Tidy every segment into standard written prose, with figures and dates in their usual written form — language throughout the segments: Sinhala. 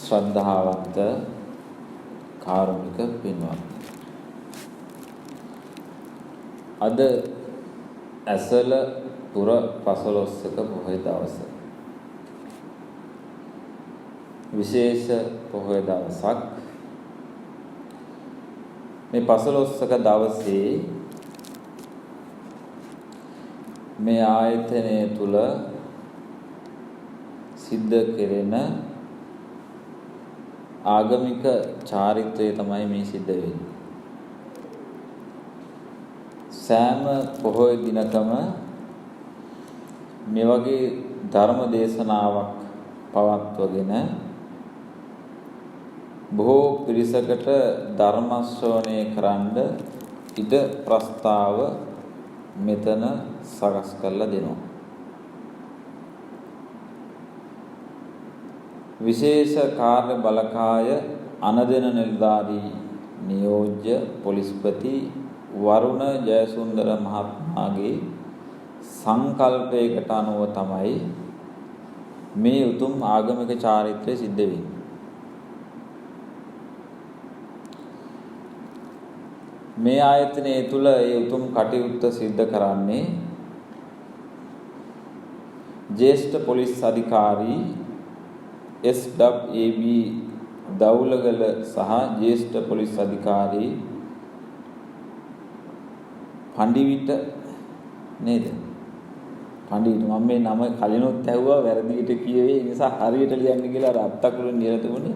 ශ්‍රද්ධාවන්ත කාරුණික පින්වත්නි, අද ඇසළ පුර 15ක පොහොය දවස විශේෂ පොහොය දවසක්. මේ 15ක දවසේ මේ ආයතනය තුල සිද්ධ කෙරෙන ආගමික චාරිත්‍රය තමයි මේ සිද්ධ වෙන්නේ. සෑම පොහොය දිනකම මේ වගේ ධර්ම දේශනාවක් පවත්වගෙන බොහෝ පිරිසකට ධර්ම ශ්‍රවණය කරන්න ඉඩ ප්‍රස්තාව මෙතන සකස් කරලා දෙනවා. විශේෂ කාර්ය බලකාය අනදෙන නිලධාරී නියෝජ්‍ය පොලිස්පති වරුණ ජයසුන්දර මහත්මයාගේ සංකල්පයකට අනුව තමයි මේ උතුම් ආගමික චාරිත්‍රය සිද්ධ වෙන්නේ. මේ ආයතනය තුල ඒ උතුම් කටයුත්ත සිද්ධ කරන්නේ ජ්‍යෙෂ්ඨ පොලිස් අධිකාරී SWAB දවුලගල සහ ජ්‍යෙෂ්ඨ පොලිස් අධිකාරී පණ්ඩිවිට නේද? පණ්ඩිවිට මම මේ නම කලිනුත් ඇහුවා වැරදියට කියවේ. ඒ නිසා හරියට ලියන්න කියලා අර අත්තකුලින් ලියලා තිබුණේ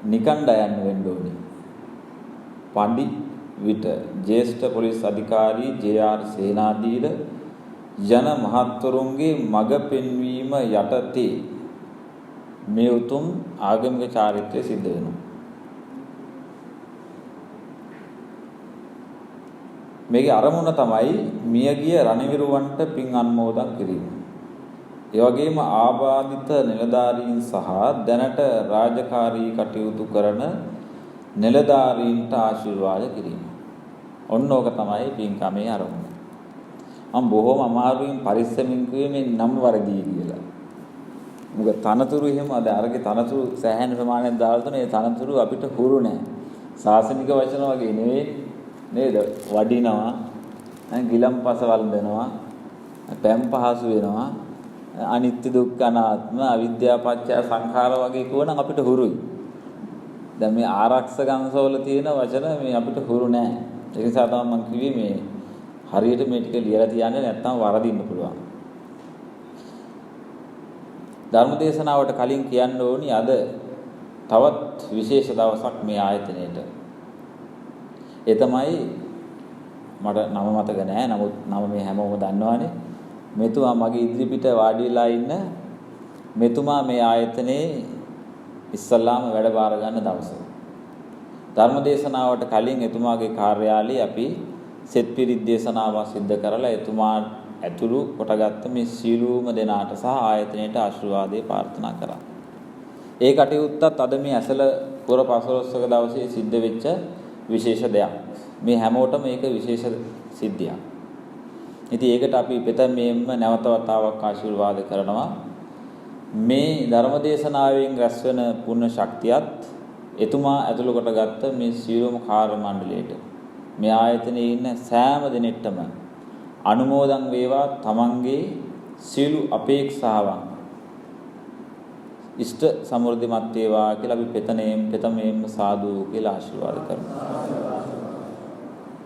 නිකණ්ඩ යන්න වෙන්න ඕනේ. පණ්ඩිවිට ජ්‍යෙෂ්ඨ පොලිස් අධිකාරී JR සේනාධීර යන මහත්වරුන්ගේ මඟ පෙන්වීම යටතේ මේ උතුම් ආගමික චාරිත්‍රය සිද්ධ වෙනවා. මේකේ අරමුණ තමයි මියගිය රණවිරුවන්ට පින් අනුමෝදන් කිරීම. ඒ වගේම ආබාධිත නිලධාරීන් සහ දැනට රාජකාරී කටයුතු කරන නිලධාරීන්ට ආශිර්වාද කිරීම. ඔන්න ඕක තමයි පින්කමේ අරමුණ. මම බොහොම අමාරුවෙන් පරිස්සමින් කිව්වේ මේ නම් වර්ගී කියලා. මොකද තනතුරු එහෙම අද අරගේ තනතුරු සෑහෙන ප්‍රමාණයක් දාලා තුනේ. ඒ තනතුරු අපිට හුරු නැහැ. සාසනික වචන වගේ නෙවෙයි නේද? වඩිනවා, ගිලම්පස වළඳනවා, පැම් පහසු වෙනවා, අනිත්‍ය දුක්ඛ අනාත්ම අවිද්‍යාව පත්‍ය සංඛාර වගේ කියවනම් අපිට හුරුයි. දැන් මේ ආරක්ෂක අංශවල තියෙන වචන මේ අපිට හුරු නැහැ. ඒ නිසා තමයි මම කිව්වේ මේ හරියට මේ ටික ලියලා තියන්නේ නැත්නම් වරදින්න පුළුවන්. ධර්මදේශනාවට කලින් කියන්න ඕනි අද තවත් විශේෂ දවසක් මේ ආයතනයේට. ඒ තමයි මට නම මතක නැහැ. නමුත් නම මේ හැමෝම දන්නවනේ. මෙතුමා මගේ ඉදිරිපිට වාඩි වෙලා ඉන්න මෙතුමා මේ ආයතනයේ ඉස්සල්ලාම වැඩ බාර ගන්න දවස. ධර්මදේශනාවට කලින් එතුමාගේ කාර්යාලයේ අපි සෙත් පිරිත් දේශනාවක් සිද්ධ කරලා එතුමා ඇතුළු කොටගත්ත මේ සීලූම දෙනාට සහ ආයතනයට ආශිර්වාදේ ප්‍රාර්ථනා කරා. ඒ කටයුත්තත් අද මේ ඇසළ පුර 15ක දවසේ සිද්ධ වෙච්ච විශේෂ දෙයක්. මේ හැමෝටම මේක විශේෂ සිද්ධියක්. ඉතින් ඒකට අපි පෙතමෙන්න නැවත වතාවක් ආශිර්වාද කරනවා. මේ ධර්මදේශනාවෙන් රැස්වෙන පුණ්‍ය ශක්තියත් එතුමා ඇතුළු කොටගත්ත මේ සීලූම කාර්ය මණ්ඩලයට මේ ආයතනයේ ඉන්න සෑම දෙනෙක්ටම අනුමෝදන් වේවා. තමන්ගේ සීළු අපේක්ෂාවන් ඉෂ්ට සමෘද්ධිමත් වේවා කියලා අපි පෙතමෙන්න සාදු කියලා ආශිර්වාද කරනවා.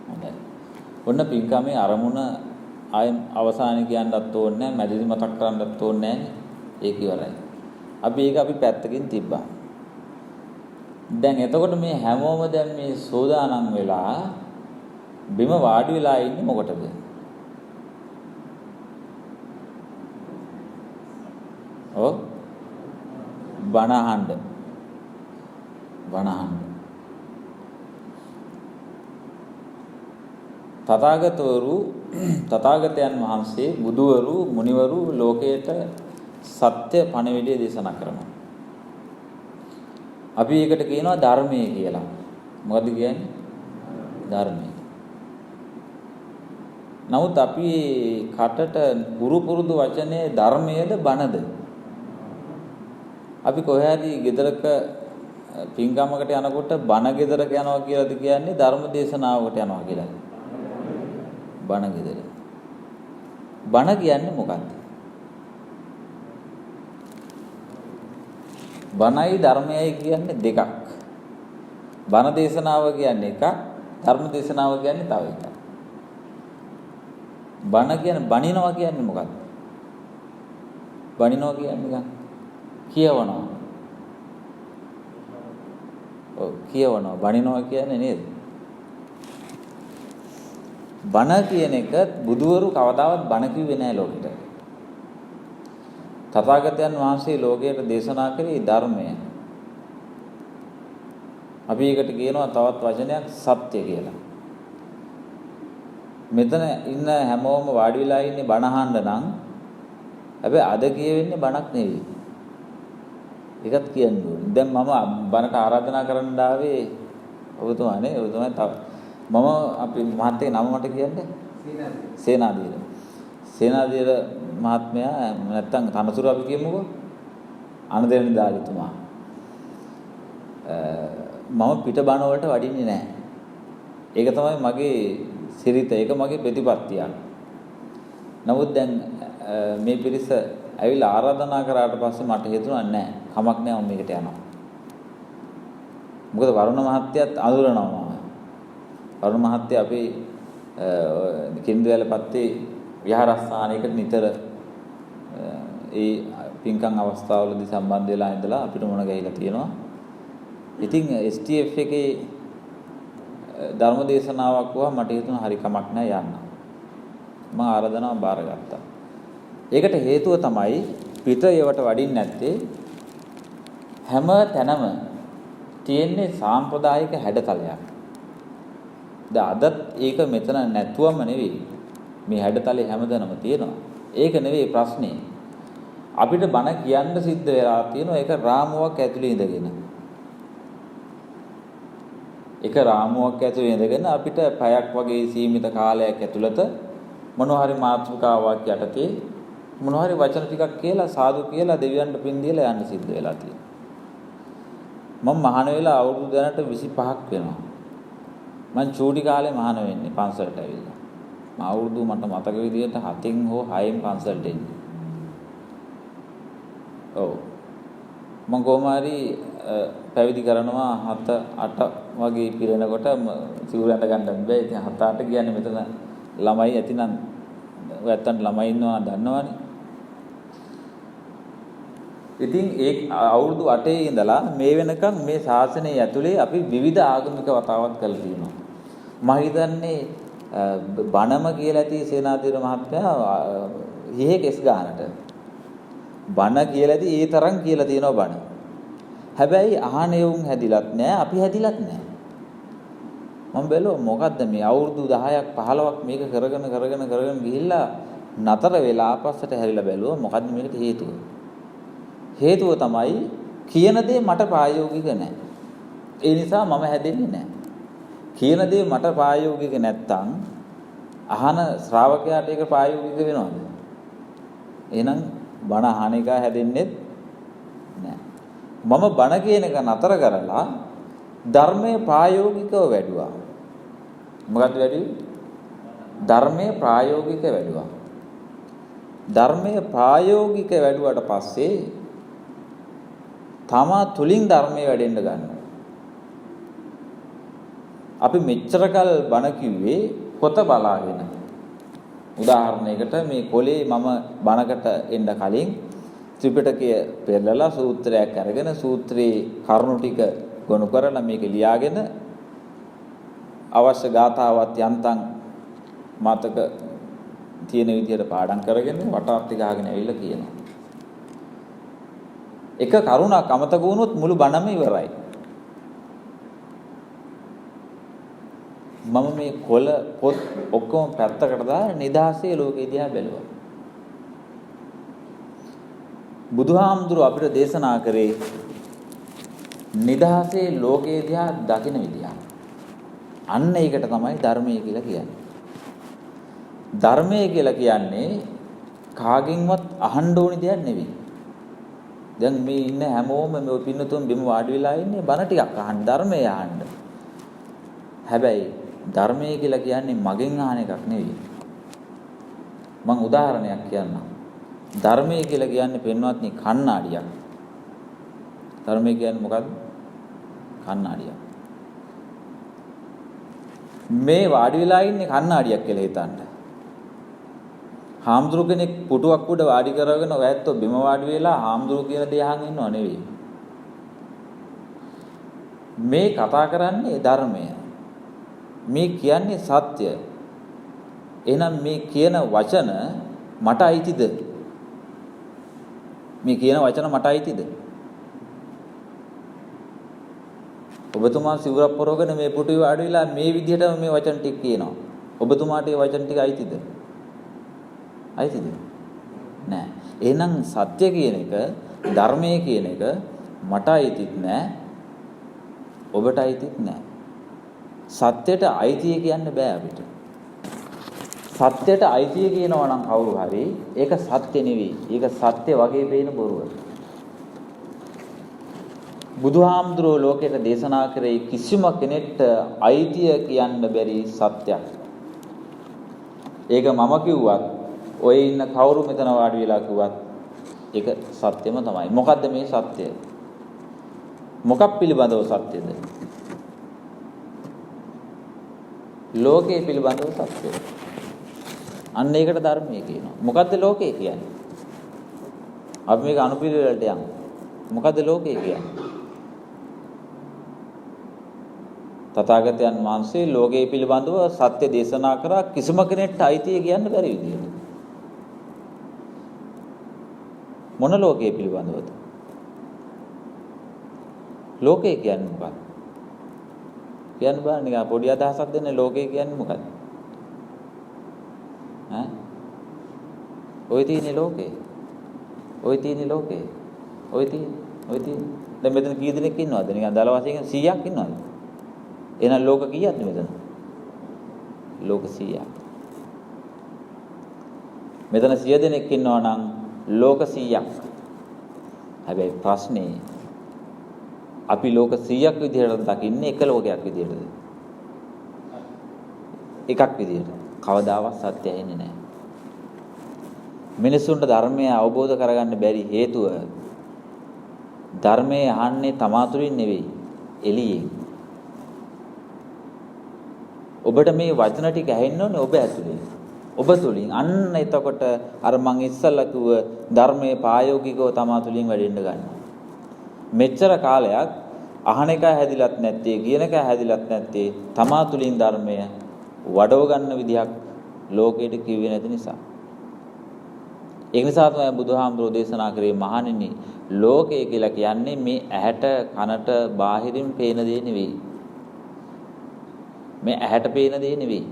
හොඳයි. ඔන්න පින්කමේ අරමුණ ආය අවසානයේ කියන්නත් ඕනේ නැහැ, මැදදී මතක් කරන්නත් ඕනේ නැහැ. ඒක ඉවරයි. අපි පැත්තකින් තිබ්බා. දැන් එතකොට මේ හැමෝම දැන් මේ සෝදානම් වෙලා බිම වාඩි වෙලා ඉන්නේ මොකටද? ඔව් බණහඬ තථාගතයන් වහන්සේ බුදුවරු මුනිවරු ලෝකයට සත්‍ය පණිවිඩය දේශනා කරනවා. අපි ඒකට කියනවා ධර්මයේ කියලා. මොකද්ද කියන්නේ? ධර්මය. නමුත් අපි කටට පුරුදු වචනේ ධර්මයේද බණද? අපි කොහේ හරි ගෙදරක පින්කමකට යනකොට බණ ගෙදරක යනවා කියලාද කියන්නේ ධර්ම දේශනාවකට යනවා කියලාද? බණ ගෙදර. බණ කියන්නේ මොකක්ද? බණයි ධර්මයයි කියන්නේ දෙකක්. බණ දේශනාව කියන්නේ එකක්, ධර්ම දේශනාව කියන්නේ තව එකක්. බණ කියන්නේ බණිනවා කියන්නේ මොකක්ද? බණිනවා කියන්නේ කියවනවා. ඔව් කියවනවා. බණිනවා කියන්නේ නේද? බණ කියන එක බුදුවරු කවදාවත් බණ කිව්වේ නැහැ ලෝකෙට. තථාගතයන් වහන්සේ ලෝකයට දේශනා කළේ ධර්මය. අපි ඒකට කියනවා තවත් වචනයක් සත්‍ය කියලා. මෙතන ඉන්න හැමෝම වාඩි වෙලා ඉන්නේ බණ අහන්න නම් හැබැයි අද කියවෙන්නේ බණක් නෙවෙයි. ඒකත් කියන්න ඕනේ. දැන් මම බණට ආරාධනා කරන්න ආවේ ඔබතුමානේ. ඔබතුමා තව මම අපි මහත්තයාගේ නම මට කියන්නේ සේනාධීර. සේනාධීර මහත්මයා නැත්තම් තනතුරු අපි කියමුකෝ අනදෙනි දාලිතුමා. මම පිට බණ වලට වඩින්නේ නැහැ. ඒක තමයි මගේ සිරිත. ඒක මගේ ප්‍රතිපත්තියක්. නමුත් දැන් මේ පිරිස ඇවිල්ලා ආරාධනා කරාට පස්සේ මට හිතුණා නෑ කමක් නෑ මම මේකට යනවා. මොකද වරුණ මහත්තයත් අඳුරනවා මම. වරුණ මහත්තයා අපි කින්දවැලපත්තේ විහාරස්ථානයකට නිතර ඒ පින්කම් අවස්ථාවලදී සම්බන්ධ වෙලා ඉඳලා අපිට මොන ගහිලා තියෙනවා. ඉතින් STF එකේ ධර්ම දේශනාවක් වුණා මට හිතුණා හරි කමක් නෑ යන්න. මම ආරාධනාව බාරගත්තා. ඒකට හේතුව තමයි පිට ඒවට වඩින්නේ නැත්තේ හැම තැනම තියෙන්නේ සාම්ප්‍රදායික හැඩතලයක්. දැන් අදත් ඒක මෙතන නැතුවම නෙවෙයි. මේ හැඩතලේ හැමදැනම තියෙනවා. ඒක නෙවෙයි ප්‍රශ්නේ. අපිට බණ කියන්න සිද්ධ වෙලා තියෙනවා ඒක රාමුවක් ඇතුලේ ඉඳගෙන. ඒක රාමුවක් ඇතුලේ ඉඳගෙන අපිට පැයක් වගේ සීමිත කාලයක් ඇතුළත මොනවා හරි මාතෘකාවක් යටතේ මොනවා හරි වචන ටිකක් කියලා සාදු කියලා දෙවියන්ට පින් දීලා යන්න සිද්ධ වෙලා තියෙනවා. මම මහාන වෙලා අවුරුදු දැනට 25ක් වෙනවා. මම චූටි කාලේ මහාන වෙන්නේ පන්සලට ඇවිල්ලා. මම අවුරුදු මට මතක විදිහට 7න් හෝ 6න් පන්සලට එන්නේ. ඔව්. මම කොහොම හරි පැවිදි කරනවා 7 8 වගේ පිරෙනකොට සිවුර ඇඳ ගන්න බෑ. ඉතින් 7 8 කියන්නේ මෙතන ළමයි ඇතිනම් ඔයත්තන්ට ළමයි ඉන්නවා දන්නවනේ. ඉතින් ඒ අවුරුදු 8 ඉඳලා මේ වෙනකන් මේ ශාසනය ඇතුලේ අපි විවිධ ආගමික වතාවත් කරලා තියෙනවා. මම හිතන්නේ බණම කියලා ඇති සේනාධීර මහත්තයා හිහේ කෙස් ගන්නට. බණ කියලා ඇති ඒ තරම් කියලා තියෙනවා බණ. හැබැයි අහන්නේ උන් හැදිලත් නැහැ අපි හැදිලත් නැහැ. මම බැලුවා මොකද්ද මේ අවුරුදු 10ක් 15ක් මේක කරගෙන ගිහිල්ලා නතර වෙලා ආපස්සට හැරිලා බැලුවා මොකද්ද මේකට හේතුව? හේතුව තමයි කියන දේ මට ප්‍රායෝගික නැහැ. ඒ නිසා මම හැදෙන්නේ නැහැ. කියන දේ මට ප්‍රායෝගික නැත්තම් අහන ශ්‍රාවකයාට ඒක ප්‍රායෝගික වෙනවද? එහෙනම් බණ අහන එක හැදෙන්නේ නැහැ. මම බණ කියන එක නතර කරලා ධර්මයේ ප්‍රායෝගිකව වැඩුවා. මොකද්ද වැඩි? ධර්මයේ ප්‍රායෝගික වැඩුවා. ධර්මයේ ප්‍රායෝගික වැඩුවාට පස්සේ තමා තුලින් ධර්මයේ වැඩෙන්න ගන්නවා. අපි මෙච්චරකල් බණ කිව්වේ පොත බලාගෙන. උදාහරණයකට මේ කොලේ මම බණකට එන්න කලින් ත්‍රිපිටකය පෙරලලා සූත්‍රයක් අරගෙන සූත්‍රයේ කරුණු ටික ගොනු කරලා මේක ලියාගෙන අවශ්‍ය ගාථාවත් යන්තම් මතක තියෙන විදිහට පාඩම් කරගෙන වටාප්ටි ගහගෙන ඇවිල්ලා කියනවා. එක කරුණක් අමතක වුණොත් මුළු බණම ඉවරයි. මම මේ කොළ පොත් ඔක්කොම පැත්තකට දාලා නිදහසේ ලෝකෙ දිහා බැලුවා. බුදුහාමුදුරුවෝ අපිට දේශනා කරේ නිදහසේ ලෝකයේ දිහා දකින විදිය. අන්න ඒකට තමයි ධර්මය කියලා කියන්නේ. ධර්මය කියලා කියන්නේ කාගෙන්වත් අහන්න ඕනි දෙයක් නෙවෙයි. දැන් මේ ඉන්න හැමෝම මේ පින්නතුන් බිම වාඩි වෙලා ඉන්නේ බණ ටිකක් අහන්න ධර්මය අහන්න. හැබැයි ධර්මය කියලා කියන්නේ මගෙන් අහන එකක් නෙවෙයි. මම උදාහරණයක් කියන්නම්. ධර්මය කියලා කියන්නේ පින්වත්නි කණ්ණාඩියක්. ධර්මය කියන්නේ මොකද්ද? කණ්ණාඩියක්. මේ වාඩි වෙලා ඉන්නේ කණ්ණාඩියක් කියලා හිතන්න. හාමුදුරු කෙනෙක් පුටුවක් උඩ වාඩි කරගෙන ඔයැත්තෝ බිම වාඩි වෙලා හාමුදුරු කියන දේ අහන් ඉන්නව නෙවෙයි. මේ කතා කරන්නේ ධර්මය. මේ කියන්නේ සත්‍ය. එහෙනම් මේ කියන වචන මට අයිතිද? මේ කියන වචන මට අයිතිද? ඔබතුමා සිවුරක් පොරවගෙන මේ පුටුවේ වාඩි වෙලා මේ විදිහටම මේ වචන ටික කියනවා. ඔබතුමාට මේ වචන ටික අයිතිද? අයිතිද? නෑ. එහෙනම් සත්‍ය කියන එක, ධර්මය කියන එක මට අයිතිත් නෑ. ඔබට අයිතිත් නෑ. සත්‍යයට අයිතිය කියන්න බෑ අපිට. සත්‍යයට අයිතිය කියනවා නම් කවුරු හරි ඒක සත්‍ය නෙවෙයි. ඒක සත්‍ය වගේ පේන බොරුව. බුදුහාමුදුරුවෝ ලෝකයට දේශනා කරේ කිසිම කෙනෙක්ට අයිතිය කියන්න බැරි සත්‍යයක්. ඒක මම කිව්වත් ඔය ඉන්න කවුරු මෙතන වාඩි වෙලා කිව්වත් ඒක සත්‍යම තමයි. මොකද්ද මේ සත්‍යය? මොකක් පිළිබඳව සත්‍යද? ලෝකයේ පිළිබඳව සත්‍යය. අන්න ඒකට ධර්මය කියනවා. මොකද්ද ලෝකය කියන්නේ? අපි මේක අනුපිළිවෙලට යමු. මොකද්ද ලෝකය කියන්නේ? තථාගතයන් වහන්සේ ලෝකයේ පිළිබඳව සත්‍ය දේශනා කරා කිසිම කෙනෙක්ට අයිතිය කියන්න බැරි විදියට. මොන ලෝකයේ පිළිබඳවද? ලෝකය කියන්නේ මොකක්ද? කියන්න බෑ නිකන් පොඩි අදහසක් දෙන්න ලෝකය කියන්නේ මොකක්ද? ඈ? ඔය තියෙන ලෝකේ. ඔය තියෙන ලෝකේ. ඔය තියෙන. දැන් මෙතන කී දෙනෙක් ඉන්නවද? නිකන් දල වශයෙන් 100ක් ඉන්නවද? එහෙනම් ලෝක කීයක්ද මෙතන? ලෝක 100ක්. මෙතන 100 දෙනෙක් ඉන්නවා නම් ලෝක 100ක්. හැබැයි ප්‍රශ්නේ අපි ලෝක 100ක් විදිහට දකින්නේ එක ලෝකයක් විදිහටද? එකක් විදිහට. කවදාවත් සත්‍ය ඇහෙන්නේ නැහැ. මිනිසුන්ට ධර්මය අවබෝධ කරගන්න බැරි හේතුව ධර්මයේ අහන්නේ තමාතුලින් නෙවෙයි එළියෙන්. ඔබට මේ වචන ටික ඇහෙන්න ඕනේ ඔබ ඇතුලේ. ඔබ තුලින්. අන්න එතකොට අර මං ඉස්සල්ලා කිව්ව ධර්මයේ ප්‍රායෝගිකව තමාතුලින් වැඩෙන්න ගන්නවා. මෙච්චර කාලයක් අහන එක හැදිලත් නැත්තේ, කියන එක හැදිලත් නැත්තේ තමාතුලින් ධර්මය වඩව ගන්න විදිහක් ලෝකෙට කිව්වේ නැති නිසා. ඒ නිසා තමයි බුදුහාමුදුරෝ දේශනා කරේ මහණෙනි ලෝකය කියලා කියන්නේ මේ ඇහැට කනට බාහිරින් පේන දේ නෙවෙයි. මේ ඇහැට පේන දේ නෙවෙයි.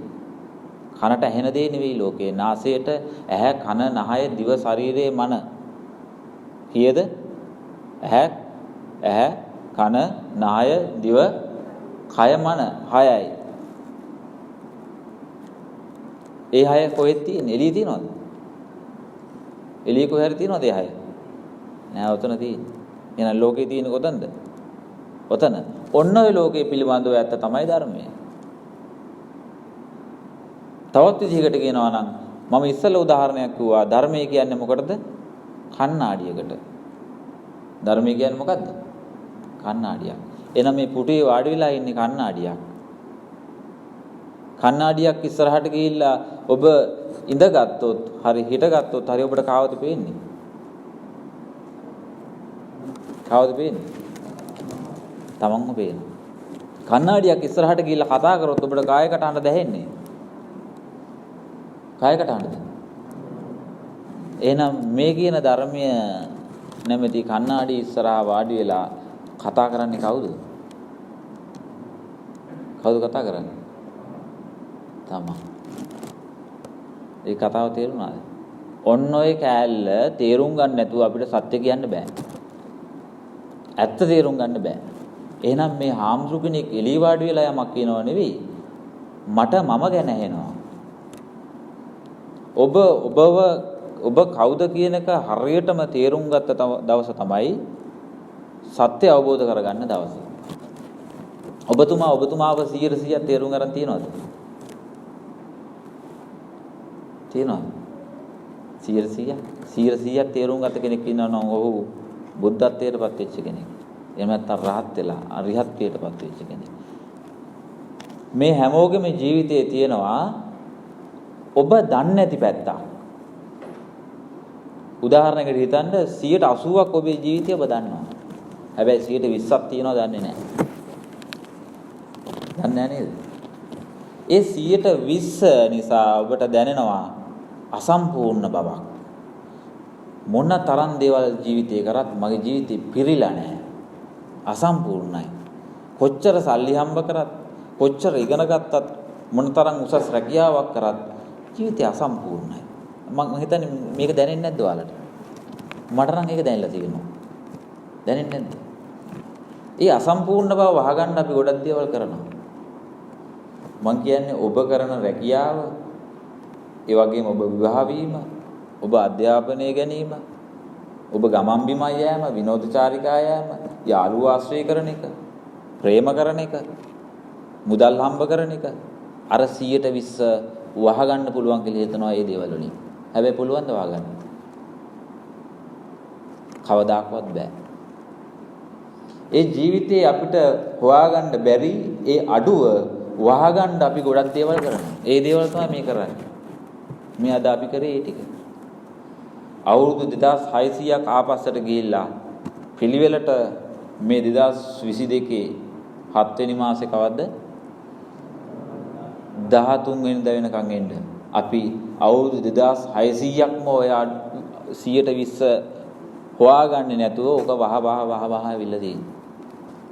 කනට ඇහෙන දේ නෙවෙයි ලෝකේ. නාසයට ඇහැ කන නහය දිව ශරීරයේ මන. කීයද? ඇහැ කන නහය දිව කය මන 6යි. ඒ 6 කොහෙද තියෙන්නේ? එළියේ තියෙනවද? එළියේ කොහේ හරි තියෙනවද ඒ 6? නෑ ඔතන තියෙන්නේ. එහෙනම් ලෝකේ තියෙන්නේ කොතනද? ඔතන. ඔන්න ඔය ලෝකේ පිළිබඳව ඇත්ත තමයි ධර්මය. තවත් විදිහකට කියනවා නම් මම ඉස්සෙල්ලා උදාහරණයක් කිව්වා ධර්මය කියන්නේ මොකටද? කණ්ණාඩියකට. ධර්මය කියන්නේ මොකද්ද? කණ්ණාඩියක්. එහෙනම් මේ පුටුවේ වාඩි වෙලා ඉන්නේ කණ්ණාඩියක්. කණ්ණාඩියක් ඉස්සරහට ගිහිල්ලා ඔබ ඉඳගත්තොත් හරි හිටගත්තොත් හරි ඔබට කාවද පේන්නේ? කාවද පේන්නේ? තමන්ම පේනවා. කණ්ණාඩියක් ඉස්සරහට ගිහිල්ලා කතා කරොත් ඔබට කායකට හඬ දැහෙන්නේ? කායකට හඬද? එහෙනම් මේ කියන ධර්මය නැමැති කණ්ණාඩි ඉස්සරහා වාඩි වෙලා කතා කරන්නේ කවුද? කවුද කතා කරන්නේ? තමන්. ඒ කතාව තේරුණාද? ඔන්න ඔය කෑල්ල තේරුම් ගන්න නැතුව අපිට සත්‍ය කියන්න බෑ. ඇත්ත තේරුම් ගන්න බෑ. එහෙනම් මේ හාමුදුරු කෙනෙක් එළිය වාඩි වෙලා යමක් කියනව නෙවෙයි. මට මම ගැන ඇහෙනවා. ඔබව ඔබ කවුද කියන එක හරියටම තේරුම් ගත්ත දවස තමයි සත්‍ය අවබෝධ කරගන්න දවස. ඔබතුමාව 100% තේරුම් ගන්න තියනවද? තියනවද? 100% තේරුම් ගත කෙනෙක් ඉන්නවා නම් ඔහු බුද්ධත්වයටපත් වෙච්ච කෙනෙක්. එහෙම නැත්නම් රහත් වෙලා අරිහත්ත්වයටපත් වෙච්ච කෙනෙක්. මේ හැමෝගෙම ජීවිතයේ තියෙනවා ඔබ දන්නේ නැති පැත්තක්. උදාහරණයකට හිතන්න 80%ක් ඔබේ ජීවිතය ඔබ දන්නවා. හැබැයි 20%ක් තියෙනවා දන්නේ නැහැ. දන්නේ නැහැ නේද? ඒ 20% නිසා ඔබට දැනෙනවා අසම්පූර්ණ බවක්. මොන තරම් දේවල් ජීවිතේ කරත් මගේ ජීවිතේ පිරීලා නැහැ. අසම්පූර්ණයි. කොච්චර සල්ලි හම්බ කරත්, කොච්චර ඉගෙන ගත්තත්, මොන තරම් උසස් රැකියාවක් කරත් ජීවිතය අසම්පූර්ණයි. මම හිතන්නේ මේක දැනෙන්නේ නැද්ද ඔයාලට? මට නම් ඒක දැනෙලා තියෙනවා. දැනෙන්නේ නැද්ද? ඒ අසම්පූර්ණ බව වහගන්න අපි ගොඩක් දේවල් කරනවා. මම කියන්නේ ඔබ කරන රැකියාව, ඒ වගේම ඔබ විවාහ වීම, ඔබ අධ්‍යාපනය ගැනීම, ඔබ ගමන් බිමන් යෑම, විනෝදචාරිකා යෑම, යාළුවෝ ආශ්‍රය කරන එක, ප්‍රේම කරන එක, මුදල් හම්බ කරන එක, අර 120 වහගන්න පුළුවන් කියලා හිතනවා මේ දේවල් වලින්. හැබැයි පුළුවන් ද වහගන්න? කවදාකවත් බෑ. ඒ ජීවිතේ අපිට හොයාගන්න බැරි ඒ අඩුව වහගන්න අපි ගොඩක් දේවල් කරනවා. ඒ දේවල් තමයි මේ කරන්නේ. මේ අද අපි කරේ ඒ ටික. අවුරුදු 2600ක් ආපස්සට ගිහිල්ලා පිළිවෙලට මේ 2022 7 වෙනි මාසේ කවද්ද? 13 වෙනිදා වෙනකන් එන්න. අපි අවුරුදු 2600ක්ම ඔය 120 හොයාගන්නේ නැතුව ඕක වහ ඇවිල්ලා තියෙනවා.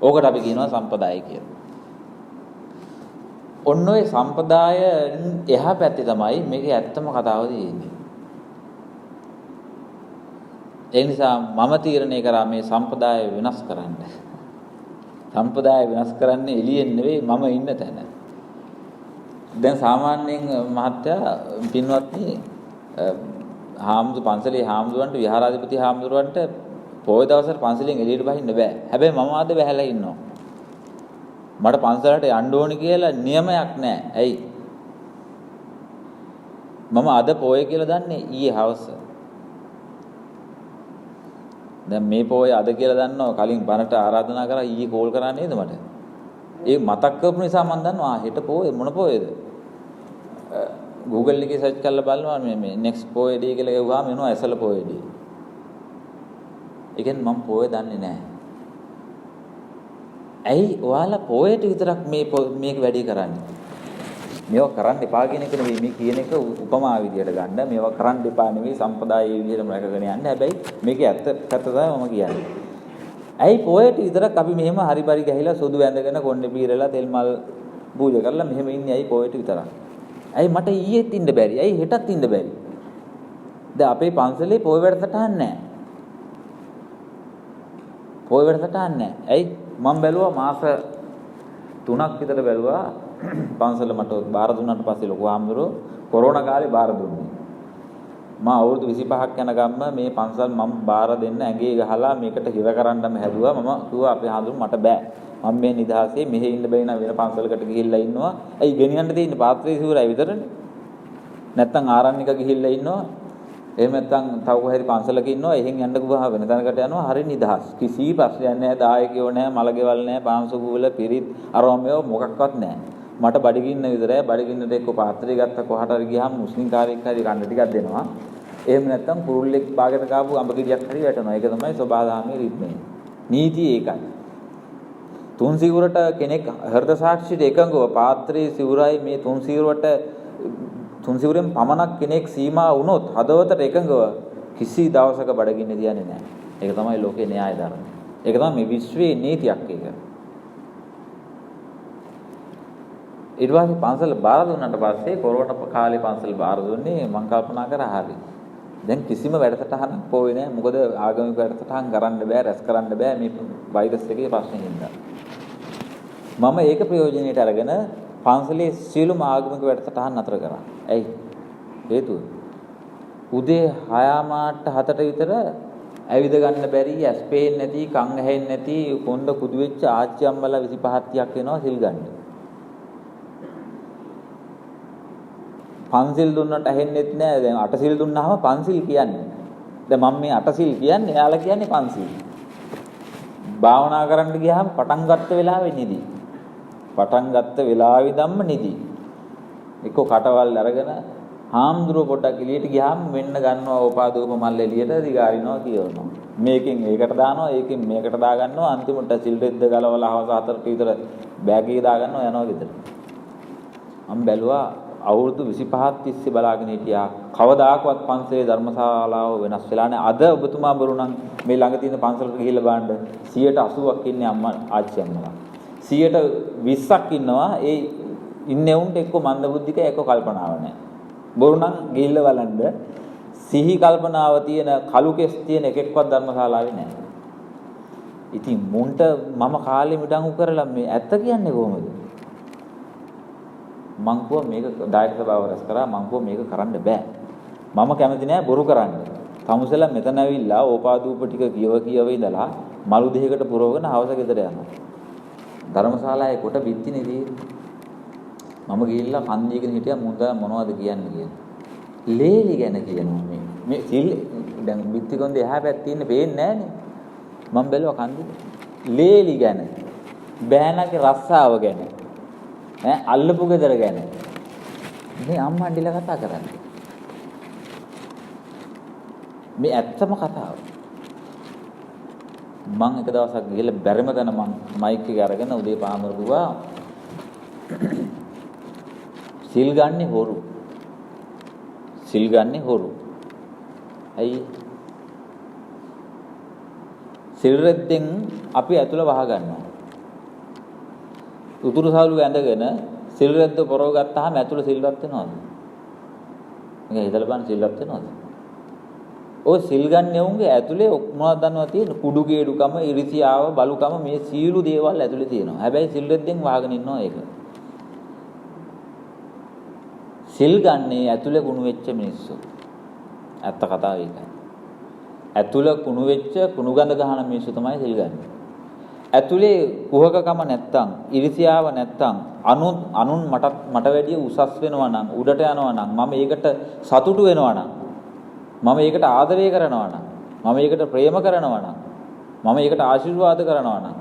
ඕකට අපි කියනවා සම්පදාය කියලා. ඔන්න ඔය සම්පදාය එහා පැත්තේ තමයි මේකේ ඇත්තම කතාව තියෙන්නේ. ඒ නිසා මම තීරණය කරා මේ සම්පදාය වෙනස් කරන්න. සම්පදාය වෙනස් කරන්නේ එළියෙන් නෙවෙයි මම ඉන්න තැන. දැන් සාමාන්‍යයෙන් මහත්තයා පින්වත්නි පන්සලේ හාමුදුරන්ට විහාරාධිපති හාමුදුරන්ට පොය දවසට පන්සලෙන් එළියට බහින්න බෑ. හැබැයි මම අද බහැලා ඉන්නවා. මට පන්සලට යන්න ඕනි කියලා නියමයක් නැහැ. ඇයි? මම අද පොය කියලා දන්නේ ඊයේ හවස. දැන් මේ පොය අද කියලා දන්නව කලින් බණට ආරාධනා කරා ඊයේ කෝල් කරා නේද මට? ඒ මතක් කරපු නිසා මම දන්නවා හෙට පොය මොන පොයද? Google එකේ සර්ච් කරලා බලනවා මේ next පොය day කියලා ගහුවාම එනවා ඇසල පොය day. ඒ කියන්නේ මම පොය දන්නේ නැහැ. ඇයි ඔයාලා පොයට විතරක් මේක වැඩි කරන්නේ? මේවා කරන්න එපා කියන එක නෙවෙයි මේ කියන එක උපමා විදියට ගන්න. මේවා කරන්න එපා නෙවෙයි සම්පදායේ විදියටම රැකගෙන යන්න. හැබැයි මේකේ ඇත්ත පැත්ත තමයි මම කියන්නේ. ඇයි පොයට විතරක් අපි මෙහෙම හරි පරි ගහිලා සුදු වැඳගෙන කොණ්ඩේ පීරලා තෙල් මල් පූජා කරලා මෙහෙම ඉන්නේ ඇයි පොයට විතරක්? ඇයි මට ඊයේත් ඉන්න බැරි? ඇයි හෙටත් ඉන්න බැරි? දැන් අපේ පන්සලේ පොය වැඩසටහන් නැහැ. පොය වැඩසටහන් නැහැ. ඇයි? මම බැලුවා මාස 3ක් විතර බැලුවා පන්සල මට බාර දුන්නාට පස්සේ ලොකු ආම්දුරෝ කොරෝනා කාලේ බාර දුන්නේ. මම අවුරුදු 25ක් යන ගම්ම මේ පන්සල් මම බාර දෙන්න ඇඟේ ගහලා මේකට හිර කරන්නම හැදුවා. මම කිව්වා අපේ හාමුදුරුවෝ මට බෑ. මම මේ නිදහසේ මෙහෙ ඉන්න බැරි නම් වෙන පන්සලකට ගිහිල්ලා ඉන්නවා. ඇයි ගෙනියන්න තියෙන්නේ පාත්‍රයේ සිවුරයි විතරනේ. නැත්තම් ආරණ්‍යක ගිහිල්ලා ඉන්නවා. එහෙම නැත්තම් තව කොහේ හරි පන්සලක ඉන්නවා. එහෙන් යන්න ගුවා වෙන තැනකට යනවා. හරි නිදහස්. කිසි ප්‍රශ්නයක් නැහැ. දායකයෝ නැහැ. මලකෙවල් නැහැ. පාංශුකූල පිරිත් අරෝමයෝ මොකක්වත් නැහැ. මට බඩගින්න විතරයි. බඩගින්නට එක්ක පාත්‍රය ගත්ත කොහට හරි ගියාම මුස්ලිම් කාර්යයක් හරි කන්න ටිකක් දෙනවා. එහෙම නැත්තම් කුරුල්ලෙක් බාගට කාපු අඹ ගෙඩියක් හරි වැටෙනවා. ඒක තමයි සබාදාමයේ රිද්මය. නීතිය ඒකයි. තුන් සිවුරට කෙනෙක් හෘද සාක්ෂියට එකඟව පාත්‍රයේ සිවුරයි මේ තුන් සිවුරෙන් පමණක් කෙනෙක් සීමා වුණොත් හදවතට එකඟව කිසි දවසක බඩගින්න දියන්නේ නැහැ. ඒක තමයි ලෝකේ න්‍යාය ධර්මය. ඒක තමයි මේ විශ්වයේ නීතියක් ඒක. ඊට පස්සේ පන්සල බාර දුන්නාට පස්සේ කොරෝනා කාලේ පන්සල බාර දුන්නේ මම කල්පනා කරා හරි. දැන් කිසිම වැඩසටහනක් පොවේ නැහැ. මොකද ආගමික වැඩසටහන් කරන්න බෑ, රැස් කරන්න බෑ මේ වෛරස් එකේ ප්‍රශ්නේ හින්දා. මම ඒක ප්‍රයෝජනෙට අරගෙන පන්සලේ සියලුම ආගමික වැඩසටහන් නතර කරා. ඇයි? හේතුව උදේ 6:00 7:00 විතර ඇවිද ගන්න බැරි, ඇස් පේන්නේ නැති, කන් ඇහෙන්නේ නැති, කොණ්ඩ කුඩු වෙච්ච ආච්චි අම්මලා 25 30ක් වෙනවා සිල් ගන්න. පන්සිල් දුන්නට ඇහෙන්නෙත් නෑ. දැන් අටසිල් දුන්නාම පන්සිල් කියන්නේ. දැන් මම මේ අටසිල් කියන්නේ, එයාලා කියන්නේ පන්සිල්. භාවනා කරන්න ගියාම පටන් ගත්ත වෙලාවෙ නිදි. පටන් ගත්ත වෙලාවෙ ධම්ම නිදි. එක්ක කටවල් අරගෙන හාමුදුරුව පොඩ්ඩක් එළියට ගියාම මෙන්න ගන්නවා ඕපාදූප මල් එළියට දිගාරිනවා කියනවා. මේකෙන් ඒකට දානවා, ඒකෙන් මේකට දා ගන්නවා, අන්තිමට සිල් රෙද්ද ගලවලා හවස 4ට විතර බෑග් එකේ දා ගන්නවා යනවා ගෙදර. මම බැලුවා අවුරුදු 25ක් තිස්සේ බලාගෙන හිටියා. කවදාකවත් පන්සලේ ධර්මශාලාව වෙනස් වෙලා නැහැ. අද ඔබතුමා බරු නම් මේ ළඟ තියෙන පන්සලට ගිහිල්ලා බලන්න 180ක් ඉන්නේ අම්මා ආච්චි අම්මලා. 120ක් ඉන්නවා. ඒ ඉන්නේ උන්ට එක්ක මන්දබුද්ධික එක්ක කල්පනාව නැහැ. බොරු නම් ගිහිල්ලා බලන්න සිහි කල්පනාව තියෙන කලු කෙස් තියෙන එකෙක්වත් ධර්මශාලාවේ නැහැ. ඉතින් මුන්ට මම කාලේ මිඩංගු කරලා මේ ඇත්ත කියන්නේ කොහොමද? මං කෝ මේක දායක සභාව රැස් කරා මං කෝ මේක කරන්න බෑ. මම කැමති නෑ බොරු කරන්න. තමුසෙලා මෙතන ඇවිල්ලා ඕපාදූප ටික කියව ඉඳලා මලු දෙහකට පුරවගෙන හවස ගෙදර යනවා. ධර්මශාලාවේ කොට බිත්තිනේ තියෙන්නේ. මම ගිහිල්ලා කන්දියකින් හිටියා මුන්ද මොනවද කියන්නේ කියලා. ලේලි ගැන කියනවා මේ සිල් දැන් බිත්ති කොන්දේ එහා පැත්තේ ඉන්නේ පේන්නේ නෑනේ. මම බැලුවා කන්දිය. ලේලි ගැන. බෑනගේ රස්සාව ගැන. අල්ලපු ගෙදර ගැන මේ අම්මා අඬිලා කතා කරන්නේ. මේ ඇත්තම කතාව. මම එක දවසක් ගිහලා බැරිම තැන මම මයික් එක අරගෙන උදේ පාමර ගුවා සිල් ගන්නේ හොරු. සිල් ගන්නේ හොරු. ඇයි? සිල් රෙද්දෙන් අපි ඇතුළ වහ ගන්නවා. උතුරු සාලු ඇඳගෙන සිල් රැද්ද පොරව ගත්තාම ඇතුළ සිල්වත් වෙනවද? මේක හිතලා බලන්න සිල්වත් වෙනවද? ඔය සිල් ගන්න යවුන්ගේ ඇතුලේ මොනවද දන්නවද තියෙන්නේ? කුඩු ගේඩුකම, ඉරිසියාව, බලුකම මේ සීළු දේවල් ඇතුලේ තියෙනවා. හැබැයි සිල් රැද්දෙන් වහගෙන ඉන්නවා ඒක. සිල් ගන්නේ ඇතුලේ කුණු වෙච්ච මිනිස්සු. ඇත්ත කතාව ඒකයි. ඇතුලේ කුණු වෙච්ච කුණු ගඳ ගහන මිනිස්සු තමයි සිල් ගන්නේ. ඇතුලේ කුහකකම නැත්තම් ඉරිසියාව නැත්තම් අනුන් මට වැඩිය උසස් වෙනවා නම් උඩට යනවා නම් මම ඒකට සතුටු වෙනවා නම් මම ඒකට ආදරය කරනවා නම් මම ඒකට ප්‍රේම කරනවා නම් මම ඒකට ආශිර්වාද කරනවා නම්